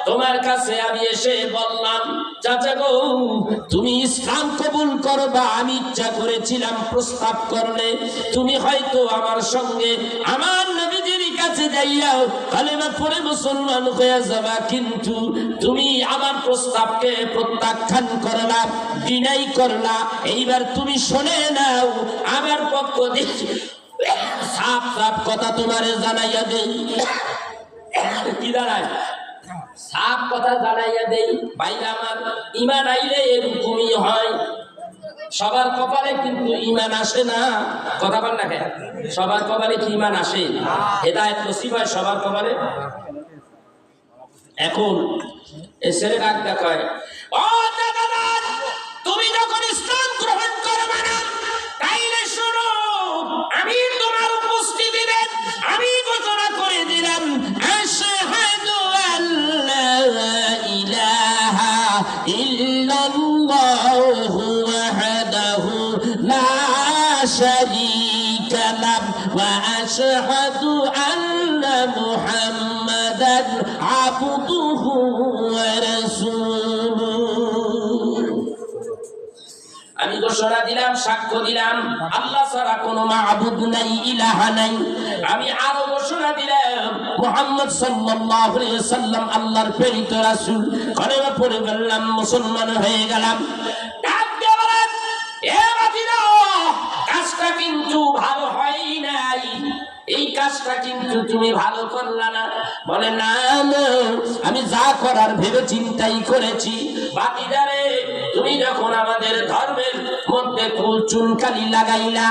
তোমার কাছে আমি এসে বললাম, চাচা গো তুমি ইসলাম কবুল করবা, আমি ইচ্ছা করেছিলাম প্রস্তাব করলে তুমি হয়তো আমার সঙ্গে আমার নবীজির কাছে যাইয়াও কালেমা পড়ে মুসলমান হয়ে যাবা, কিন্তু তুমি আমার প্রস্তাবকে প্রত্যাখ্যান করলা, ডিনাই করলা। এইবার তুমি শুনে নাও, আমার পক্ষ থেকে সাফ সাফ কথা তোমারে জানাইয়া দেই। কি দাঁড়ায়? সাফ কথা জানাইয়া দেই ভাইরা আমার, ঈমান আইলে এরকমই হয়। সবার কপালে কিন্তু ঈমান আসে না, কথা বল না কেন? সবার কপালে কি ঈমান আসে? হেদায়েত নসিব হয় সবার কপালে? এখন এই ছেলে ডাক দেখায়, ও দাদা, তুমি যখন ইসলাম গ্রহণ করবে না, তাইলে শোনো, আমি তোমার উপস্থিতিতে আমি ঘোষণা করে দিলাম, আশহাদু আল্লা ইলাহা ইল্লাল্লাহু ওয়াহদাহু লা শারীকা লাহু ওয়া আশহাদু আন্না মুহাম্মাদান আবদুহু ওয়া রাসূলুহু। আমি ঘোষণা দিলাম, সাক্ষ্য দিলাম, আল্লাহ ছাড়া কোনো মাবুদ নাই, ইলাহা নাই। আমি আরো ঘোষণা দিলাম, মুহাম্মদ সাল্লাল্লাহু আলাইহি ওয়াসাল্লাম আল্লাহর প্রেরিত রাসূল। কলেমা পড়ে বললাম, মুসলমান হয়ে গেলাম। ডাক দিয়ে বলেন, এ বাতিরা, কাজটা কিন্তু ভালো হয় নাই, এই কাজটা কিন্তু তুমি ভালো করলা না। বলে, না না, আমি যা করার ভেবে চিন্তাই করেছি। বাতিদারে, তুমি যখন আমাদের ধর্মের মধ্যে চুনকালি লাগাইলা,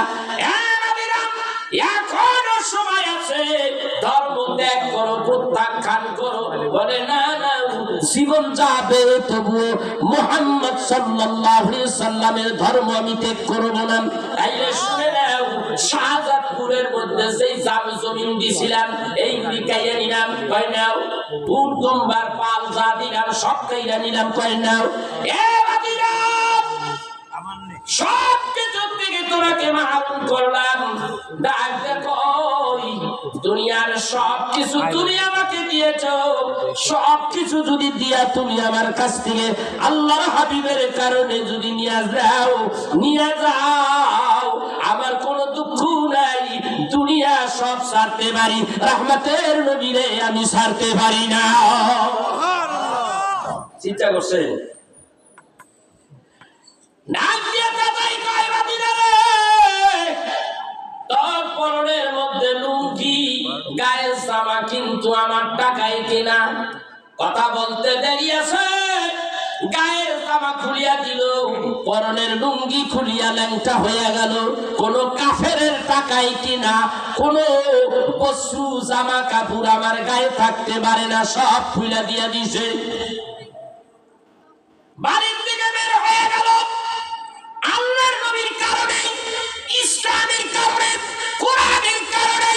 এখনো সময় আছে, ধর্ম ত্যাগ করো, প্রত্যাখ্যান করো। বলে, না না, জীবন যাবে তবুও মুহাম্মদ সাল্লাল্লাহু আলাইহি সাল্লামের ধর্ম আমি ত্যাগ করব না। তাইলে শুনে নাও, শাহজাদপুরের মধ্যে যেই জমিন দিছিলাম, এইগুলি কাইয়া নিলাম, কয় নাও। উট দুম্বার পাল যা দিলাম সব কাইয়া নিলাম, কয় নাও। এ বাতিরা, সব কিছুর থেকে তোমাকে মাহরুম করলাম। ডাক দেখো, দুনিয়ার সব কিছু তুমি আমাকে দিয়েছো, সব কিছু যদি দিয়া তুমি আমার কাছ থেকে আল্লাহর হাবিবের কারণে যদি নিয়ে যাও, আমার কোনো দুঃখ নাই, দুনিয়া সব ছাড়তে পারি, রহমতের নবীরে আমি ছাড়তে পারি না। চিন্তা করছেন? তোর পরনের মধ্যে লুঙ্গি, গায়ের জামা কিন্তু আমার টাকায় কেনা। কথা বলতে দেরি আছে, গায়ের জামা খুলিয়া দিল, পরনের লুঙ্গি খুলিয়া ল্যাংটা হয়ে গেল। কোন কাফেরের টাকায় কিনা কোন বস্তু জামা কাপড় আমার গায়ে থাকতে পারে না, সব খুলে দিয়া দিছে। বাড়ির দিকে বের হয়ে গেল, আল্লাহর নবীর কারণে, ইসলামের কারণে, কোরআনের কারণে।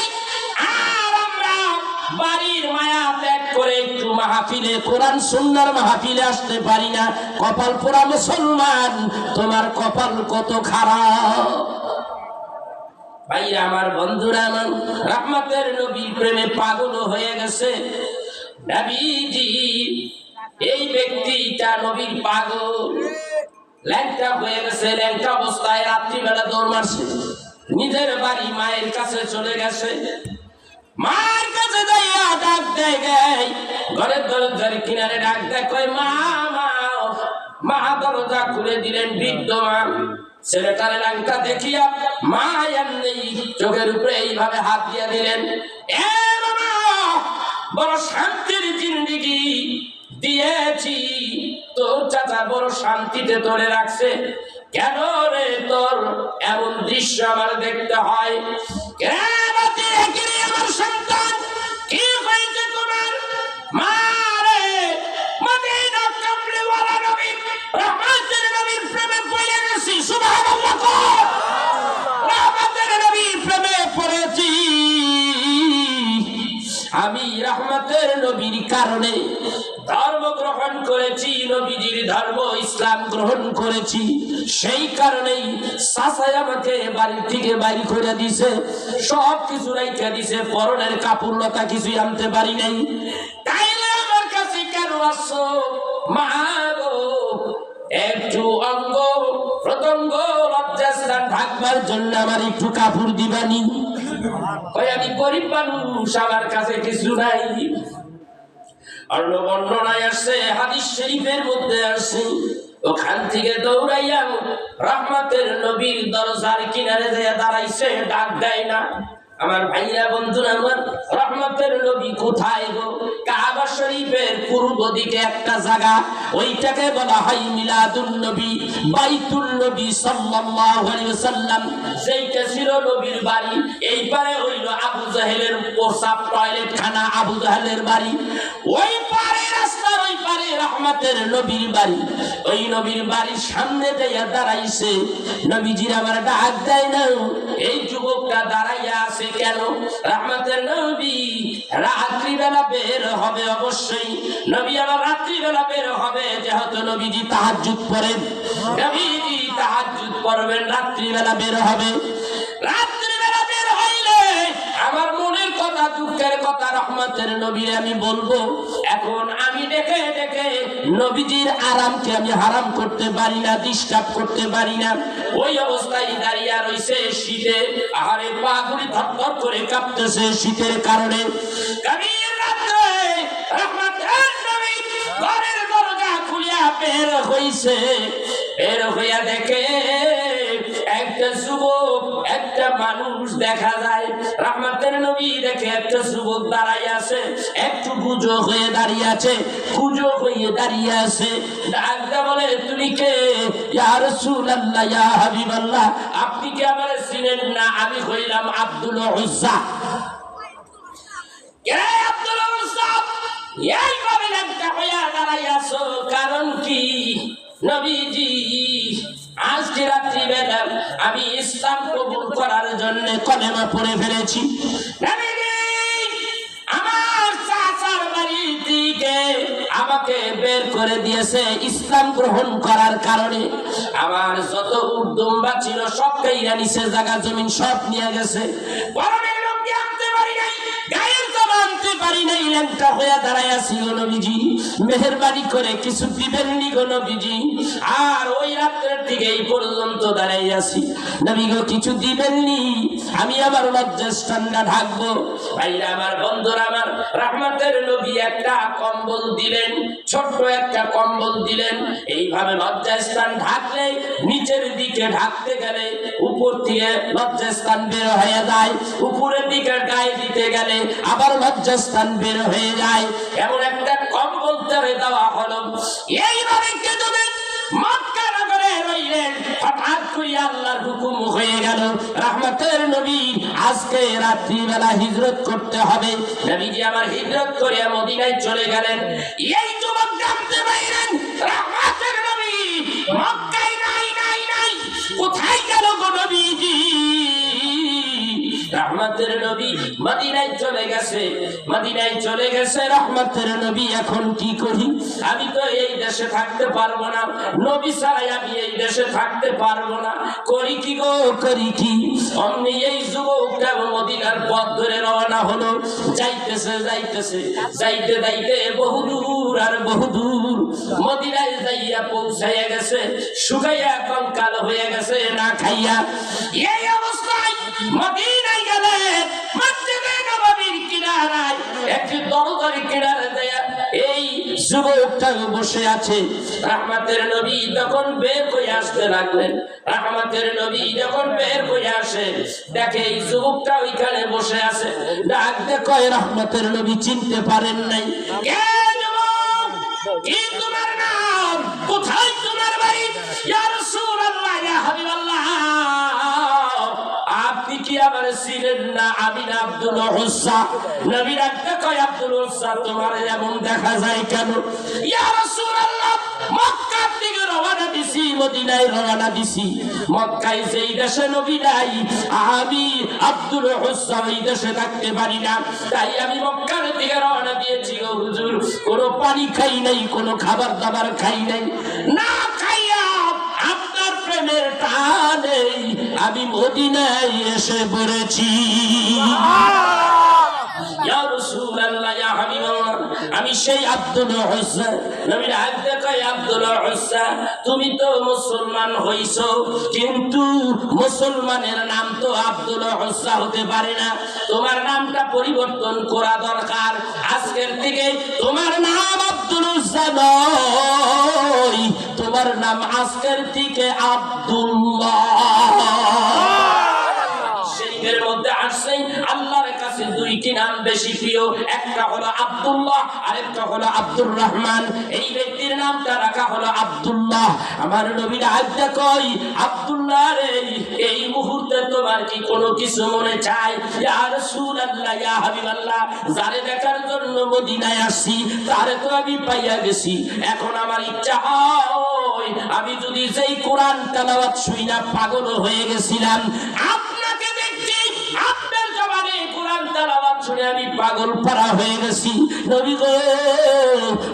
আর আমরা বাড়ির মায়া ত্যাগ করে একটু মাহফিলে, কোরআন সুন্নাহর মাহফিলে আসতে পারি না। কপাল পোড়া মুসলমান, তোমার কপাল কত খারাপ। ভাইরা আমার, বন্ধুরা আমার, রহমতের নবীর প্রেমে পাগল হয়ে গেছে নবীজি। এই ব্যক্তিটা নবীর পাগল, ল্যাংটা হয়ে গেছে, ল্যাংটা অবস্থায় রাত্রিবেলা দৌড় মারছে, নিজের বাড়ি মায়ের কাছে চলে গেছে। মায়ের কাছে যাইয়া ডাক দেয়, ঘরের দরজার কিনারে ডাক দেয়, কয় মা মা। মা দরজা খুলে দিলেন, বৃদ্ধ মা। ছেলেটারে ল্যাংটা দেখিয়া মা এমনি চোখের উপরে এইভাবে হাত দিয়ে দিলেন, এ বাবা, বড় শান্তির জিন্দেগি দিয়েছি, তোর চাচা বড় শান্তিতে তোরে রাখছে, কেন রে তোর এমন দৃশ্য আমার দেখতে হয়? আমার সন্তান, কি হয়েছে তোমার? মা রে, মদিনা কামলিওয়ালা নবী রহমতের নবীর প্রেমে পড়ে গেছি। সুবহানাল্লাহ, রহমতের নবীর প্রেমে পড়েছি। আমি রহমতের নবীর কারণে ধর্ম গ্রহণ করেছি, নবীজির ধর্ম ইসলাম গ্রহণ করেছি। সেই কারণেই চাচাই আমাকে বাড়ি থেকে বাইরে করে দিছে, সব কিছু রাইখা দিছে, পরনের কাপড় লতা কিছুই আনতে পারি নাই। তাইলে আমার কাছে কেন আসছো মা গো? একটু অঙ্গ প্রত্যঙ্গ লজ্জাস্থান ঢাকবার জন্য আমার একটু কাপড় দিবানি? ওই আমি গরিব মানুষ, আমার কাছে কিছু নাই। অন্য বর্ণনায় আসছে, হাদিস শরীফের মধ্যে আসছে, ওখান থেকে দৌড়াইয়া রহমতের নবীর দরজার কিনারে যেয়ে দাঁড়াইছে, ডাক দেয় না। আমার ভাইরা বন্ধুরা আমার, রহমতের নবী কোথায় গো? কাবা শরীফের পূর্ব দিকে একটা জায়গা, ওইটাকে বলা হয় মিলাদুন নবী, বাইতুল নবী সাল্লাল্লাহু আলাইহি ওয়াসাল্লাম। সেইটা ছিল নবীর বাড়ি। এই পারে হইল আবু জাহেলের প্রসাব টয়লেট খানা, আবু জাহেলের বাড়ি। ওই পারে রাস্তার ওই পারে রহমতের নবীর বাড়ি। ওই নবীর বাড়ির সামনে যাইয়া দাঁড়াইছে, নবীজির আমার ডাক দেয় না। এই যুবকটা দাঁড়াইয়া আছে কেন? রহমতের নবী রাত্রিবেলা বের হবে, অবশ্যই নবী আমার রাত্রিবেলা বের হবে, যেহেতু নবীজি তাহাজ্জুদ পড়েন, নবীজি তাহাজ্জুদ পড়বেন, রাত্রিবেলা বের হবে। রাত্রিবেলা বের হইলে আমার মনের কথা, দুঃখের কথা রহমতের নবী আমি বলবো। এখন আমি ডেকে ডেকে নবীজির আরামকে আমি হারাম করতে পারি না, ডিস্টার্ব করতে পারি না। ওই অবস্থায় দাঁড়িয়ে রইছে শীতে, আহারে পা গুলি থরথর করে কাঁপতেছে শীতের কারণে। গভীর রাত্রে রহমতের নবী ঘরের দরজা খুলিয়া বের হইছে। বের হইয়া দেখে একটা যুবক, একটা মানুষ দেখা যায়। রহমতের নবী দেখে একটা যুবক দাঁড়াই আছে, একটু গুজো হয়ে দাঁড়িয়ে আছে, গুজো হয়ে দাঁড়িয়ে আছে। ডাকতে বলে, তুমি কে? ইয়া রাসূলুল্লাহ, ইয়া হাবিবাল্লাহ, আপনি কি আমারে চিনেন না? আমি হইলাম আব্দুল উজ্জা। কে আব্দুল উজ্জা? এইভাবে একটা হইয়া দাঁড়াই আছো, কারণ কি? নবীজি আজকে রাত্রিবেলা আমি ইসলাম কবুল করার জন্য কলেমা পড়ে ফেলেছি। আমার চাচার বাড়ি থেকে আমাকে বের করে দিয়েছে ইসলাম গ্রহণ করার কারণে। আমার যত উদ্যম্বা ছিল সব কাইরা নিচে, জায়গা জমিন সব নিয়ে গেছে। পরনের লুঙ্গি আনতে পারি নাই, গায়ের জামা আনতে পারি নাই, ল্যাংটা হইয়া দাঁড়ায় আছি। গো নবীজি, মেহেরবানি করে কিছু দিবেন নি গো নবীজি? আর ওই রাত্রের থেকে এই পর্যন্ত দাঁড়াই আছি, নবী গো কিছু দিবেন নি? আমি আমার লজ্জাস্থানটা ঢাকবো। ভাইরা আমার, বন্ধুরা আমার, রহমতের নবী একটা কম্বল দিলেন, ছোট্ট একটা কম্বল দিলেন। এইভাবে লজ্জাস্থান ঢাকলে, নিচের দিকে ঢাকতে গেলে উপর থেকে লজ্জাস্থান বের হয়ে যায়, উপরের দিকে গায়ে দিতে গেলে আবার লজ্জাস্থান বের হয়ে যায়। এমন একটা কম্বল তারে দেওয়া হলো। এইভাবে কেঁদে মক্কা নগরে রইলেন। হঠাৎ করে আল্লাহর হুকুম হয়ে গেল, রহমতের নবী আজকে রাত্রিবেলা হিজরত করতে হবে। নবীজি আমার হিজরত করে মদিনায় চলে গেলেন। এই যুবক জানতে পারলেন রহমতের নবী মক্কায় নাই, নাই, নাই। কোথায় গেল গো নবীজি? রহমতের নবী মদিনায় চলে গেছে, মদিনায় চলে গেছে রহমতের নবী। এখন কি করি? আমি তো এই দেশে থাকতে পারবো না, নবী ছাড়াই আমি এই দেশে থাকতে পারবো না। করি কি গো, করি কি? অমনি এই যুবকটা মদিনার পথ ধরে রওনা হলো। যাইতেছে যাইতেছে, যাইতে যাইতে বহুদূর আর বহুদূর মদিনায় যাইয়া পৌঁছাইয়া গেছে। শুকাইয়া কঙ্কাল হয়ে গেছে না খাইয়া। এই অবস্থায় মদিনায় গেলে মসজিদে নববীর কিনারায় একটি দরজার কিনারে দেয়া এই যুবকটা বসে আছে। রহমতের নবী তখন বের হয়ে আসতে লাগলেন। রহমতের নবী যখন বের হয়ে আসে, দেখে এই যুবকটা ওইখানে বসে আছে। ডাক দেখো, রহমতের নবী চিনতে পারেন নাই। কে যুবক? কি তোমার নাম? কোথায় তোমার বাড়ি? ইয়া রাসূলুল্লাহ, ইয়া হাবিবাল্লাহ, আপনি কি আমার ছিলেন না? আমি না আব্দুল উজ্জা। নবী ডাকতে কয়, আব্দুল উজ্জা তোমার এমন দেখা যায় কেন? ইয়া রাসূলুল্লাহ, মক্কা থেকে রওনা দিছি, মদিনায় রওনা দিছি। মক্কায় যেই দেশে নবী নাই, আমি আব্দুল উজ্জা ওই দেশে থাকতে পারি না, তাই আমি মক্কার থেকে রওনা দিয়েছি গো হুজুর, কোনো পানি খাই নাই, কোনো খাবার দাবার খাই নাই, না খাইয়া আপনার প্রেমের টানে আমি মদিনায় এসে পড়েছি। ইয়া রাসূলুল্লাহ, ইয়া হাবিবাল্লাহ, আমি সেই আব্দুল উজ্জা। নবীর হাত দেখায় আব্দুল উজ্জা, তুমি তো মুসলমান হইছো, কিন্তু মুসলমানের নাম তো আব্দুল উজ্জা হতে পারে না, তোমার নামটা পরিবর্তন করা দরকার। আজকের থেকে তোমার নাম আব্দুল উজ্জা নয়, তোমার নাম আজকের থেকে আব্দুল্লাহ। শরীফের মধ্যে আসছে আল্লাহর কাছে দুইটি নাম বেশি প্রিয়, একটা হলো আব্দুল্লাহ, আরেকটা হলো আব্দুর রহমান। এই ব্যক্তির নামটা রাখা হলো আব্দুল্লাহ। আমার নবীর আজ্ঞা কই, আব্দুল্লাহ রে, এই মুহূর্তে তোমার কি কোনো কিছু মনে চায়? ইয়া রাসূলুল্লাহ, ইয়া হাবিবাল্লাহ, যারে দেখার জন্য মদিনায় আসছি তারে তো আমি পাইয়া গেছি, এখন আমার ইচ্ছা হয় আমি যদি যেই কোরআন তেলাওয়াত শুইনা পাগল হয়ে গেছিলাম, আপনাকে দেখছি আপনার জবানে কোরআন তেলাওয়াত শুনে আমি পাগল পারা হয়ে গেছি। নবী গো,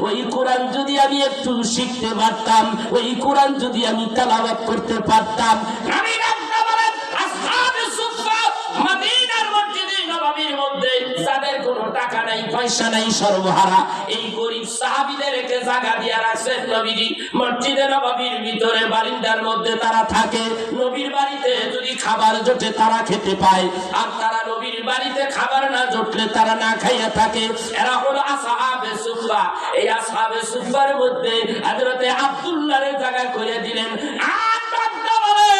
ওই কোরআন যদি আমি একটু শিখতে পারতাম, ওই কোরআন যদি আমি তেলাওয়াত করতে পারতাম, আমি রাখতে বলেন আসহাবে সুফফা মদিনার মসজিদে নববীর মধ্যে যাদের কোনো টাকা নাই, পয়সা নাই, সর্বহারা, এই গরিব সাহাবীদেরকে জায়গা দিয়ে রাখছেন নবীজি মসজিদে নববীর ভিতরে বারিন্দার মধ্যে তারা থাকে। নবীর বাড়িতে যদি খাবার জোটে তারা খেতে পায়, আর তারা নবীর বাড়িতে খাবার না জুটলে তারা না খাইয়া থাকে। এরা হলো আসহাবে সুফফা। এই আসহাবে সুফফার মধ্যে হযরতে আব্দুল্লাহর জায়গা করে দিলেন। আর বান্দা বলে,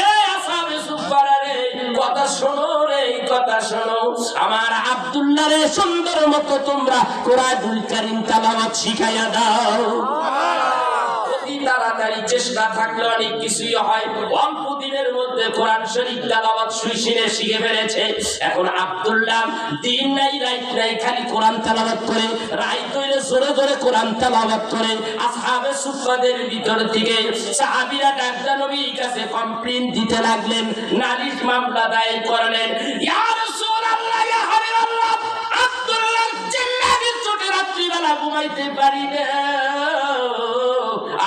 এ আসহাবে সুফফা রে, কথা শোনো রে, কথা শোনো, আমার আব্দুল্লাহরে সুন্দর মতো তোমরা কোরআনুল কারীম তেলাওয়াত শিখাইয়া দাও। তাড়াতাড়ি চেষ্টা থাকলে অনেক কিছুই হয়। অল্প দিনের মধ্যে কোরআন শরীফ তেলাওয়াত শিখে ফেলেছে। এখন আব্দুল্লাহ দিন নাই রাত নাই খালি কোরআন তেলাওয়াত করে, রাত হইলে জোরে জোরে কোরআন তেলাওয়াত করে। আসহাবে সুফফাদের ভিতর থেকে সাহাবীরা ডাকতে নবীর কাছে কমপ্লেইন দিতে লাগলেন, নালিশ মামলা দায়ের করলেন। ইয়া রাসূলুল্লাহ, ইয়া হাবিবাল্লাহ, আব্দুল্লাহ চিল্লানির চোটে রাত্রিবেলা ঘুমাইতে পারি না,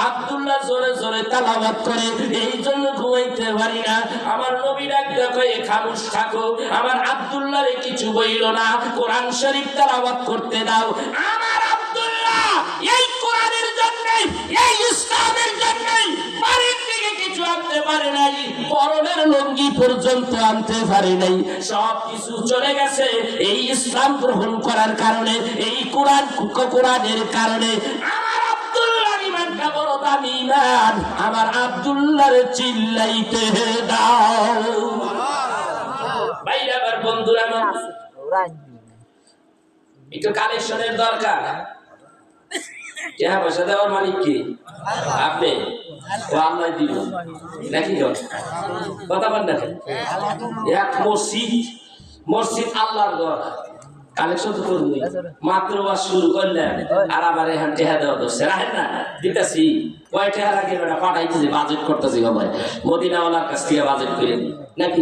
আব্দুল্লাহ জোরে জোরে তেলাওয়াত করে, এই জন্য ঘুমাইতে পারি না। আমার নবী ডাকতে কয়ে, খামোশ থাকো, আমার আব্দুল্লাহরে কিছু বইল না, কোরআন শরীফ তেলাওয়াত করতে দাও। আমার আব্দুল্লাহ এই কোরআনের জন্য, এই ইসলামের জন্য বাড়ির থেকে কিছু আনতে পারে নাই, পরনের লুঙ্গি পর্যন্ত আনতে পারে নাই, সব কিছু চলে গেছে এই ইসলাম গ্রহণ করার কারণে, এই কোরআনের কারণে। আমার আব্দুল্লাহর ইমানটা বড় দামি ইমান, আমার আব্দুল্লাহর চিল্লাইতে দাও। ভাইরা আমার, বন্ধুরা আমার, একটু কালেকশনের দরকার। পয়সা দেওয়ার মালিক কি? আপনি? ও আল্লাহ দিল নাকি? কথা বল না, এক মসজিদ আল্লাহর ঘর, কালেকশন তো করবি, মাত্র বাস শুরু করলেন আর আবার এখান টেহা দেওয়া দোষে রাখেন না, দিতেছি কয় টেহা রাখি ওটা পাঠাইতেছি, বাজেট করতেছি, বাবা মদিনাওয়ালার কাছ থেকে বাজেট করে দিই নাকি?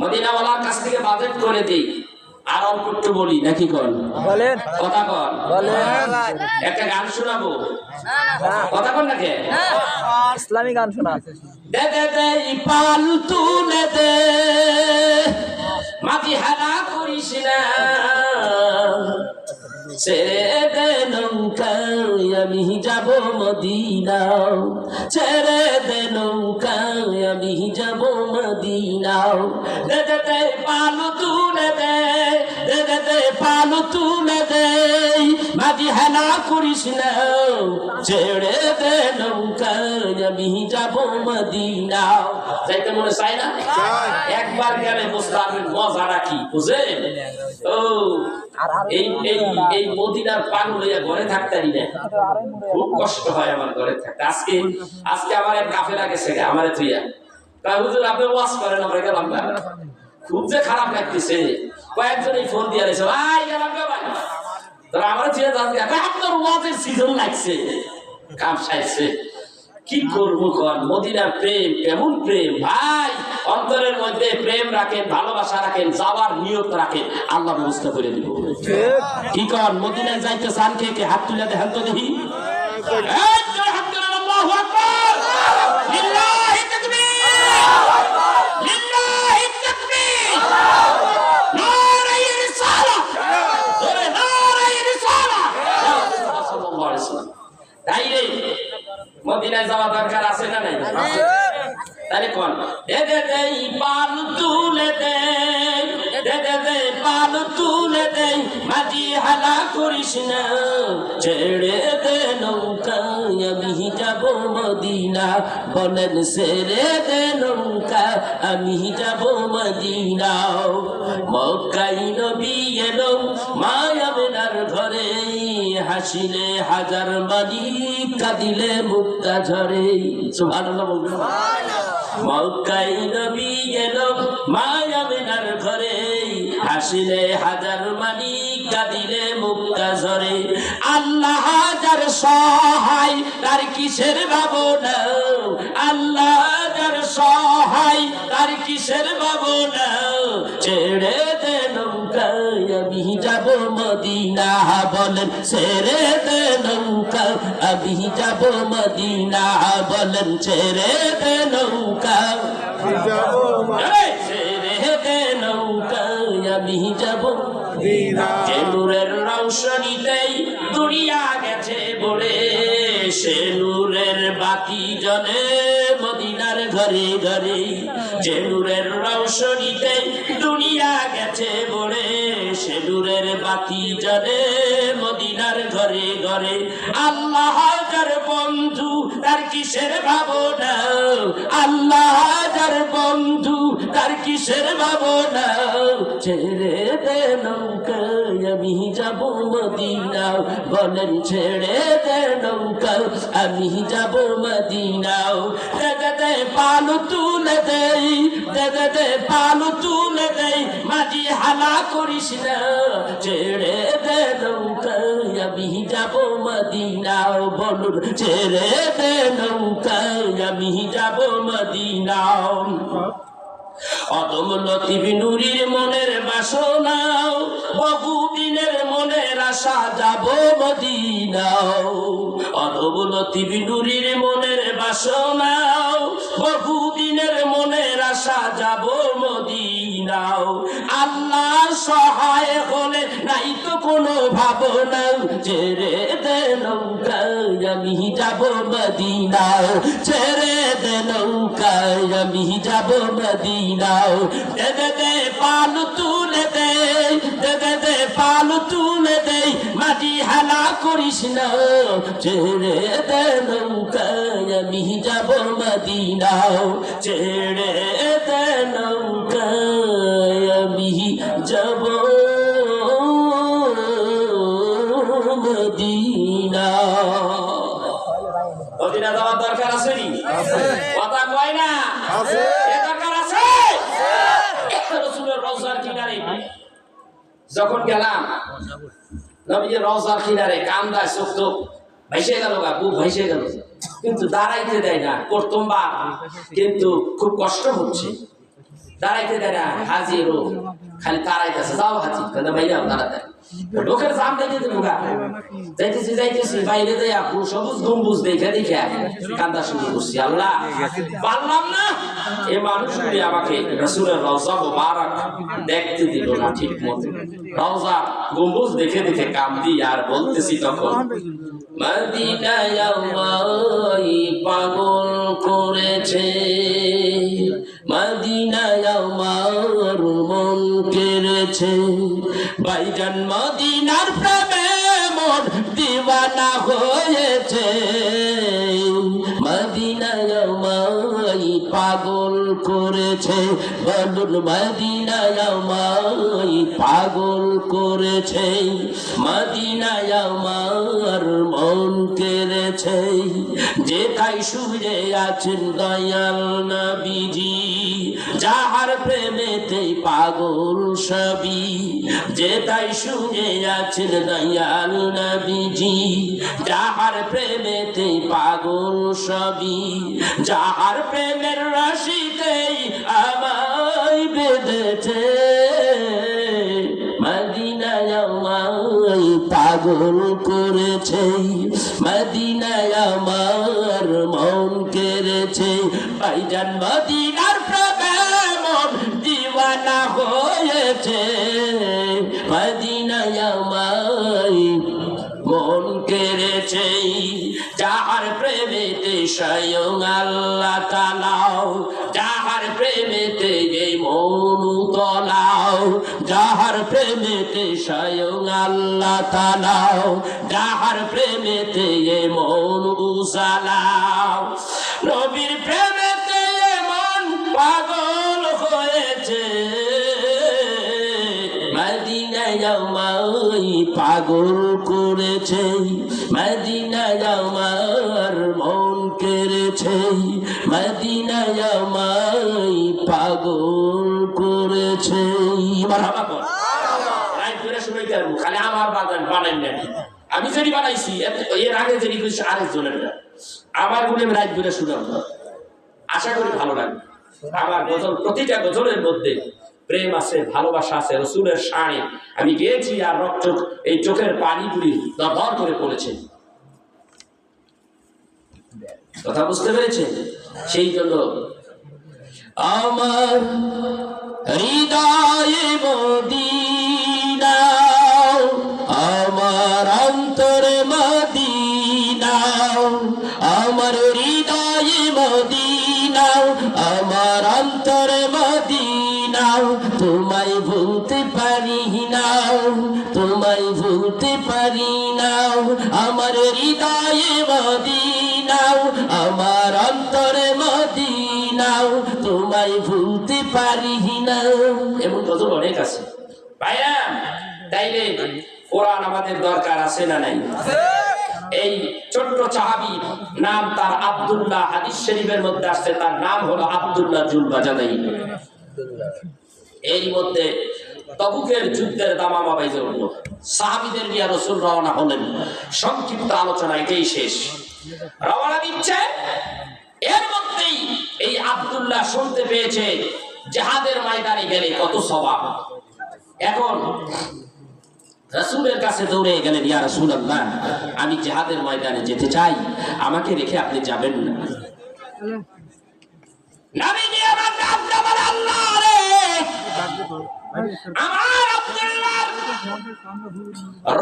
মদিনাওয়ালার কাছ থেকে বাজেট করে দিই, আর অল্প একটু বলি নাকি? কন কথা কন, একটা গান শোনাবো, কথা কন নাকি? ইসলামী গান শোনা। দে দে দে পাল তুলে দে, মাটি হারা করিস না, ছেড়ে দে নৌকায় আমি যাব মদিনা, ছেড়ে দে নৌকায় আমি যাব মদিনা। দে দে দে পাল তুলে দে, দে দে দে পাল তুলে দে, মাটি হারা করিস না, ছেড়ে দে নৌকায় আমি যাব মদিনা। যাইতে মনে চাই না? একবার গেলে বুঝতে পারবেন মজাটা কি, বুঝেন? ও এই মদিনার পান লইয়া ঘরে থাকতারি না, খুব কষ্ট হয় আমার ঘরে থাকতে। আজকে আমার এক কাফেলা গেছে আমারে তুইয়া, হুজুর আপনি ওয়াজ করেন, আমরা গেলাম না, খুব যে খারাপ লাগতেছে। কয়েকজন এই ফোন দিয়ে রয়েছে, ভাই গেলাম গা ভাই, তোরা আমার তুইয়া যাচ্ছে, আপনার ওয়াজের সিজন লাগছে, কাম সাইছে। কি করবো কর? মদিনার প্রেম কেমন প্রেম ভাই, অন্তরের মধ্যে প্রেম রাখেন, ভালোবাসা রাখেন, যাওয়ার নিয়ত রাখেন, আল্লাহ ব্যবস্থা করে দিব। কি কর? মদিনায় যাইতে চান কে কে? হাত তুলে দেখেন তো দেখি। এই যে হাত তুলেন, আল্লাহু আকবার, লিল্লাহি তাকবীর, লিল্লাহি তাকবীর, নারে রিসালাত, জোরে নারে রিসালাত, সাল্লাল্লাহু আলাইহি ওয়াসাল্লাম। তাই রে মদিনায় যাওয়া দরকার আছে না নাই? তাহলে কোন দে দে দে পাল তুলে দে, দে দে দে পাল তুলে দে, মাঝি হালা করিস না, ছেড়ে দে নৌকা আমি যাব মদিনা, বলেন ছেড়ে দে নৌকা আমি যাব মদিনা। মক্কায় নবী এলো মায়ামেনার ঘরে, হাসিলে হাজার মানি কাঁদিলে মুক্তা ঝরে। সুবহানাল্লাহ বলবেন। মক্কায় নবী এলো মায়ামেনার ঘরে, হাসিলে হাজার মানি কাঁদিলে মুক্তা ঝরে। আল্লাহ যার সহায় তার কিসের ভাবনা, আল্লাহ যার সহায় তার কিসের ভাবনা, ছেড়ে দে নৌকা আমি যাব মদিনা, বলেন ছেড়ে দে নৌকা আমি যাব মদিনা, বলেন ছেড়ে দে নৌকা, ছেড়ে দে নৌকা আমি যাব। যে নূরের রৌশনীতেই দুনিয়া গেছে বলে, সে নূরের বাতি জ্বলে মদিনার ঘরে ঘরে। যে নূরের রৌশনীতেই দুনিয়া গেছে বলে, সে নূরের বাতি জ্বলে মদিনার ঘরে ঘরে। আল্লাহ যার বন্ধু তার কিসের ভাবনা, আল্লাহ যার বন্ধু তার কিসের ভাবনা, ছেড়ে দে নৌকা আমি যাব মদিনা, বলেন ছেড়ে দে নৌকা আমি যাব মদিনা। দে দে দে পাল তুলে দেই, দে দে দে পাল তুলে দেই, মাঝি হালা করিস না, ছেড়ে দে নৌকা আমি যাব মদিনা, বলুন ছেড়ে দে নৌকা আমি যাব মদিনা। অদম লতিফ নুরির মনের বাসনা, বহুদিনের মনের আশা যাব মদিনা। অদম লতিফ নুরির মনের বাসনা, বহুদিনের মনের আশা যাব মদিনা। আল্লাহ সহায় হলে নাই তো কোনো ভাবনা, ছেড়ে দে নৌকা আমি যাব মদিনা, ছেড়ে দে নৌকা আমি যাব মদিনা। দে দে দে পাল তুলে দে, দে দে দে পাল তুলে দে, মাটি হালা করিস না, ছেড়ে দে নৌকা আমি যাব মদিনা, ছেড়ে দে নৌকা আমি যাব মদিনা। মদিনা যাওয়ার দরকার আছে নি? কথা কয় না? দরকার আছে। রাসূলের রওজার কিনারে যখন গেলাম, নবীর রওজার কিনারে কান্দায় চোখ তো ভাইসে গেল, বুক ভাইসে গেল, কিন্তু দাঁড়াইতে দেয় না। করতাম বা কিন্তু খুব কষ্ট হচ্ছে, দাঁড়াইতে দেয় না। হাজিরও খালি দাঁড়াইতেছে, যাও হাজি, ভাইয়া দাঁড়াতে লোকের জাম দেখে ঢোকা যাইতেছি যাইতেছি, বাইরে যাই আপু সবুজ গম্বুজ দেখে দেখে কান্দা শুরু করছি। আল্লাহ পারলাম না, এ মানুষগুলি আমাকে রাসূলের রওজা মুবারক দেখতে দিল না ঠিক মতো। রওজা গম্বুজ দেখে দেখে কান্দি আর বলতেছি তখন, মদিনায় আমায় পাগল করেছে, মদিনায় আমার মন কেড়েছে, ভাইজান মদিনার প্রেমে মন দিওয়ানা হয়েছে, মদিনায় আমায় পাগল করেছে, বলুন মদিনায় আমায় পাগল করেছে, মদিনায় আমার মন কেড়েছে, যেথায় শুয়ে আছেন দয়াল নবীজি, যাহার প্রেমেতে পাগল সবই, যেথায় শুয়ে আছেন দয়াল নবীজি, যাহার প্রেমেতে পাগল সবই, যাহার প্রেমের রশিতেই আমায় বেঁধেছে, মদিনায় আমায় পাগল করেছে, মদিনায় আমার মন কেড়েছে, ভাইজান মদিনার প্রেমে মন দিওয়ানা হয়েছে, মদিনায় আমায় মন কেড়েছে, যাহার প্রেমেতে স্বয়ং আল্লাহ তাআলাও, যাহার প্রেমেতে এই মন তলাও, যাহার প্রেমেতে স্বয়ং আল্লাহ তাআলাও, যাহার প্রেমেতে এই মন উজালাও, নবীর প্রেমেতে এই মন পাগল হয়েছে, মদিনায় আমায় পাগল করেছে, মদিনায় আমার মন কেড়েছে, মদিনায় আমায় পাগল করেছে। মারহাবা বল। রাইট করে শুনাইতে পারবো, খালি আমার বাগান বানাই না, আমি যেটি বানাইছি এর আগে যেটি করেছি আরেকজনের, আমার গুলো আমি রাইট করে শুনাবো, আশা করি ভালো লাগবে। আমার গজল, প্রতিটা গজলের মধ্যে প্রেম আছে, ভালোবাসা আছে, রসুলের শানে আমি গেয়েছি, আর রক্ত এই চোখের পানিগুলি দরদর করে পড়েছে। কথা বুঝতে পেরেছে? সেই জন্য আমার হৃদয়ে মদিনা, আমার অন্তরে মদিনা, আমার হৃদয়ে মদিনা, আমার অন্তরে মদিনা, তোমায় ভুলতে পারি না, তোমায় ভুলতে পারি না, আমার হৃদয়ে মদিনা, আমার অন্তরে মদিনা, তোমায় ভুলতে পারি না। এমন গজল অনেক আছে ভাইয়া, তাইলে কোরআন আমাদের দরকার আছে না নাই? এই ছোট্ট সাহাবী, নাম তার আব্দুল্লাহ, হাদিস শরীফের মধ্যে আসছে তার নাম হলো আব্দুল্লাহ জুলবাজাদাই। এর মধ্যে তবুকের যুদ্ধের দামামা বাইজে উঠল, সাহাবীদের নিয়ে রাসূল রওনা হলেন। সংক্ষিপ্ত আলোচনা এটাই শেষ। রওনা দিচ্ছে, এর মধ্যেই এই আব্দুল্লাহ শুনতে পেয়েছে জিহাদের ময়দানে গেলে কত সওয়াব। এখন রাসূলের কাছে দৌড়ে গেলেন, ইয়া রাসূলুল্লাহ, আমি জিহাদের ময়দানে যেতে চাই, আমাকে রেখে আপনি যাবেন না? নবীজি আমার নাম বলে, আল্লাহ রে, আমার আব্দুল্লাহর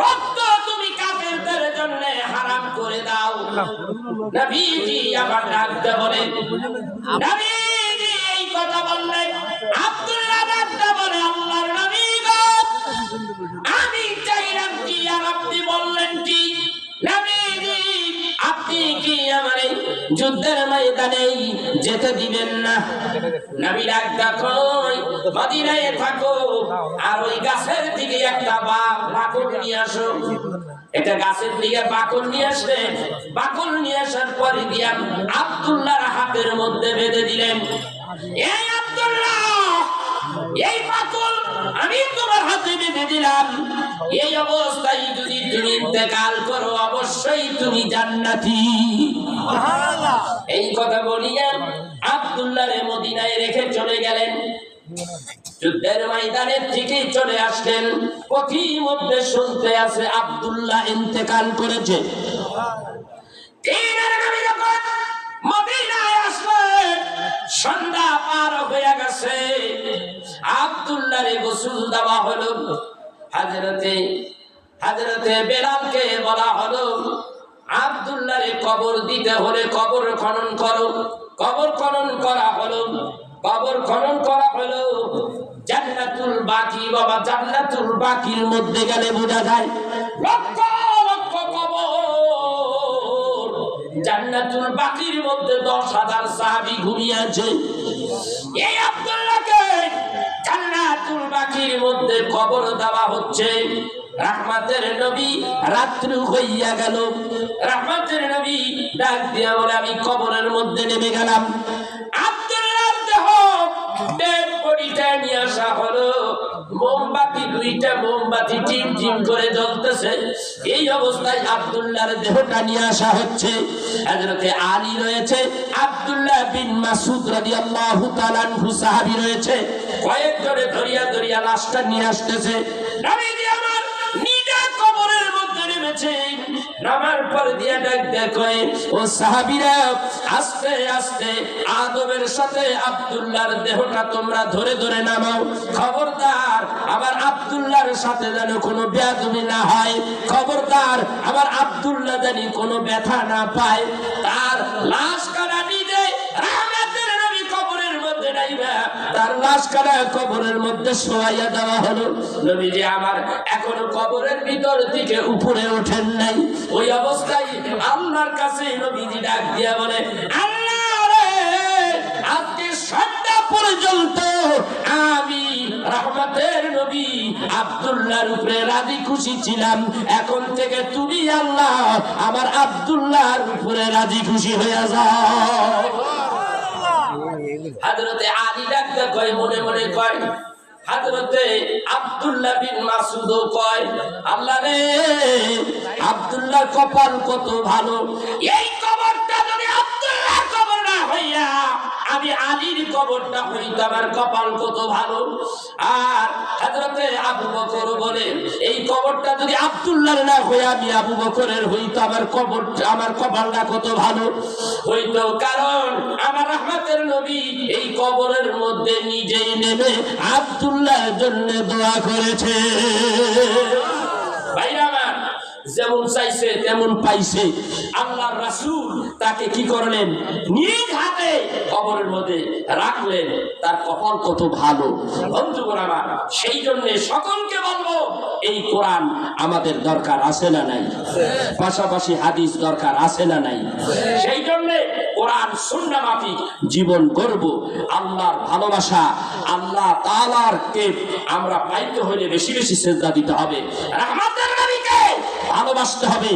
রক্ত তুমি কাফেরদের জন্য হারাম করে দাও। নবীজি আমার নাম বলেন, নবীজি এই কথা বললেন, আব্দুল্লাহ নাম বলে, আল্লাহর নবী গো, আমি চাইলাম কি আর আপনি বললেন কি? নবীজি আপনি কি আমার যুদ্ধের ময়দানে যেতে দিবেন না? নবী ডাকটা কই, মদিনায় থাকো, আর ওই গাছের দিকে একটা বাকল নিয়ে আসো। এটা গাছের দিকে বাকল নিয়ে আসলেন, বাকল নিয়ে আসার পরে দিয়া আব্দুল্লাহর হাতের মধ্যে বেঁধে দিলেন। এই আব্দুল্লাহ, এই বাকল আমি তোমার হাতে বেঁধে দিলাম, এই অবস্থায় যদি তুমি ইন্তেকাল করো অবশ্যই তুমি জান্নাতি। এই কথা বলিয়া আব্দুল্লাহরে মদিনায় রেখে চলে গেলেন। যুদ্ধের ময়দানের থেকে চলে আসলেন, পথির মধ্যে শুনতে আছে আব্দুল্লাহ ইন্তেকাল করেছে। মদিনায় আসলেন, সন্ধ্যা পার হয়ে গেছে, আব্দুল্লাহরে গোসল দেওয়া হলো। হযরতে বেলালকে বলা হলো, আব্দুল্লাহরে কবর দিতে হলে কবর খনন করো। কবর খনন করা হলো, কবর খনন করা হলো। জান্নাতুল বাকি, বাবা জান্নাতুল বাকির মধ্যে গেলে বোঝা যায় লক্ষ লক্ষ কবর জান্নাতুল বাকির মধ্যে 10,000 সাহাবী ঘুমিয়ে আছে। এই আব্দুল্লাহকে জান্নাতুল বাকির মধ্যে কবর দেওয়া হচ্ছে। রহমতের নবী রাত্রি হইয়া গেল, রহমতের নবী ডাক দিয়া বলে আমি কবরের মধ্যে নেমে গেলাম। আব্দুল্লাহর দেহ ডেড বডিটা নিয়ে আসা হলো। মোমবাতি, 2টা মোমবাতি টিম টিম করে জ্বলতেছে। এই অবস্থায় আব্দুল্লাহর দেহটা নিয়ে আসা হচ্ছে। হযরতে আলী রয়েছে, আব্দুল্লাহ বিন মাসউদ রাদিয়াল্লাহু তাআলা আনহু সাহাবী রয়েছে। কয়েকজনে ধরিয়া ধরিয়া লাশটা নিয়ে আসতেছে। নবীজি আমার নিজে কবরের মধ্যে নেমেছে। নামার পর দিয়া ডাক দেখো ও সাহাবীরা, আস্তে আস্তে আদবের সাথে আব্দুল্লাহর দেহটা তোমরা ধরে ধরে নামাও। খবরদার আমার আব্দুল্লাহর সাথে যেন কোনো বেয়াদবি না হয়। খবরদার আমার আব্দুল্লাহ যেন কোনো ব্যথা না পায়। তার লাশ কাটা নিজে রহমতের নবী কবরের মধ্যে নাইবা, তার লাশ কাটা কবরের মধ্যে শোয়াইয়া দেওয়া হলো। নবীজি আমার এখনো কবরের ভিতর থেকে উপরে ওঠেন নাই। ওই অবস্থায় আল্লাহর কাছে নবীজি ডাক দিয়া বলে, আল্লাহ রে, আজকে সন্ধ্যা পর্যন্ত আমি রহমতের নবী আব্দুল্লাহর উপরে রাজি খুশি ছিলাম। এখন থেকে তুমি আল্লাহ আমার আব্দুল্লাহর উপরে রাজি খুশি হয়ে যাও। হযরতে আলী ডাক দিয়া কয়, মনে মনে কয়, হযরতে আব্দুল্লাহ বিন মাসউদ কয়, আল্লাহ রে, আব্দুল্লাহ কপাল কত ভালো। এই কবরটা যদি আব্দুল্লাহর কবর না হইয়া আমি আলীর কবরটা হইতো, আমার কপাল কত ভালো। আর হযরতে আবু বকর বলে, এই কবরটা যদি আব্দুল্লাহর না হইয়া আমি আবু বকরের হইতো, আমার কপালটা কত ভালো হইতো। কারণ আমার রহমতের নবী এই কবরের মধ্যে নিজেই নেমে আব্দুল্লাহর জন্য দোয়া করেছে। ভাইরা আমার, যেমন চাইছে তেমন পাইছে। আল্লাহর রাসূল তাকে কি করলেন? নিজ হাতে কবরের মধ্যে রাখলেন। তার কপাল কত ভালো। বন্ধুগণ আমার, সেই জন্য সকলকে বলবো, এই কোরআন আমাদের দরকার আছে না নাই? পাশাপাশি হাদিস দরকার আছে না নাই? সেই জন্য কোরআন সুন্নাহ মাফিক জীবন করব। আল্লাহর ভালোবাসা, আল্লাহ তাআলার কে আমরা পাইতে হলে বেশি বেশি সিজদা দিতে হবে, রহমতের নবীকে ভালোবাসতে হবে।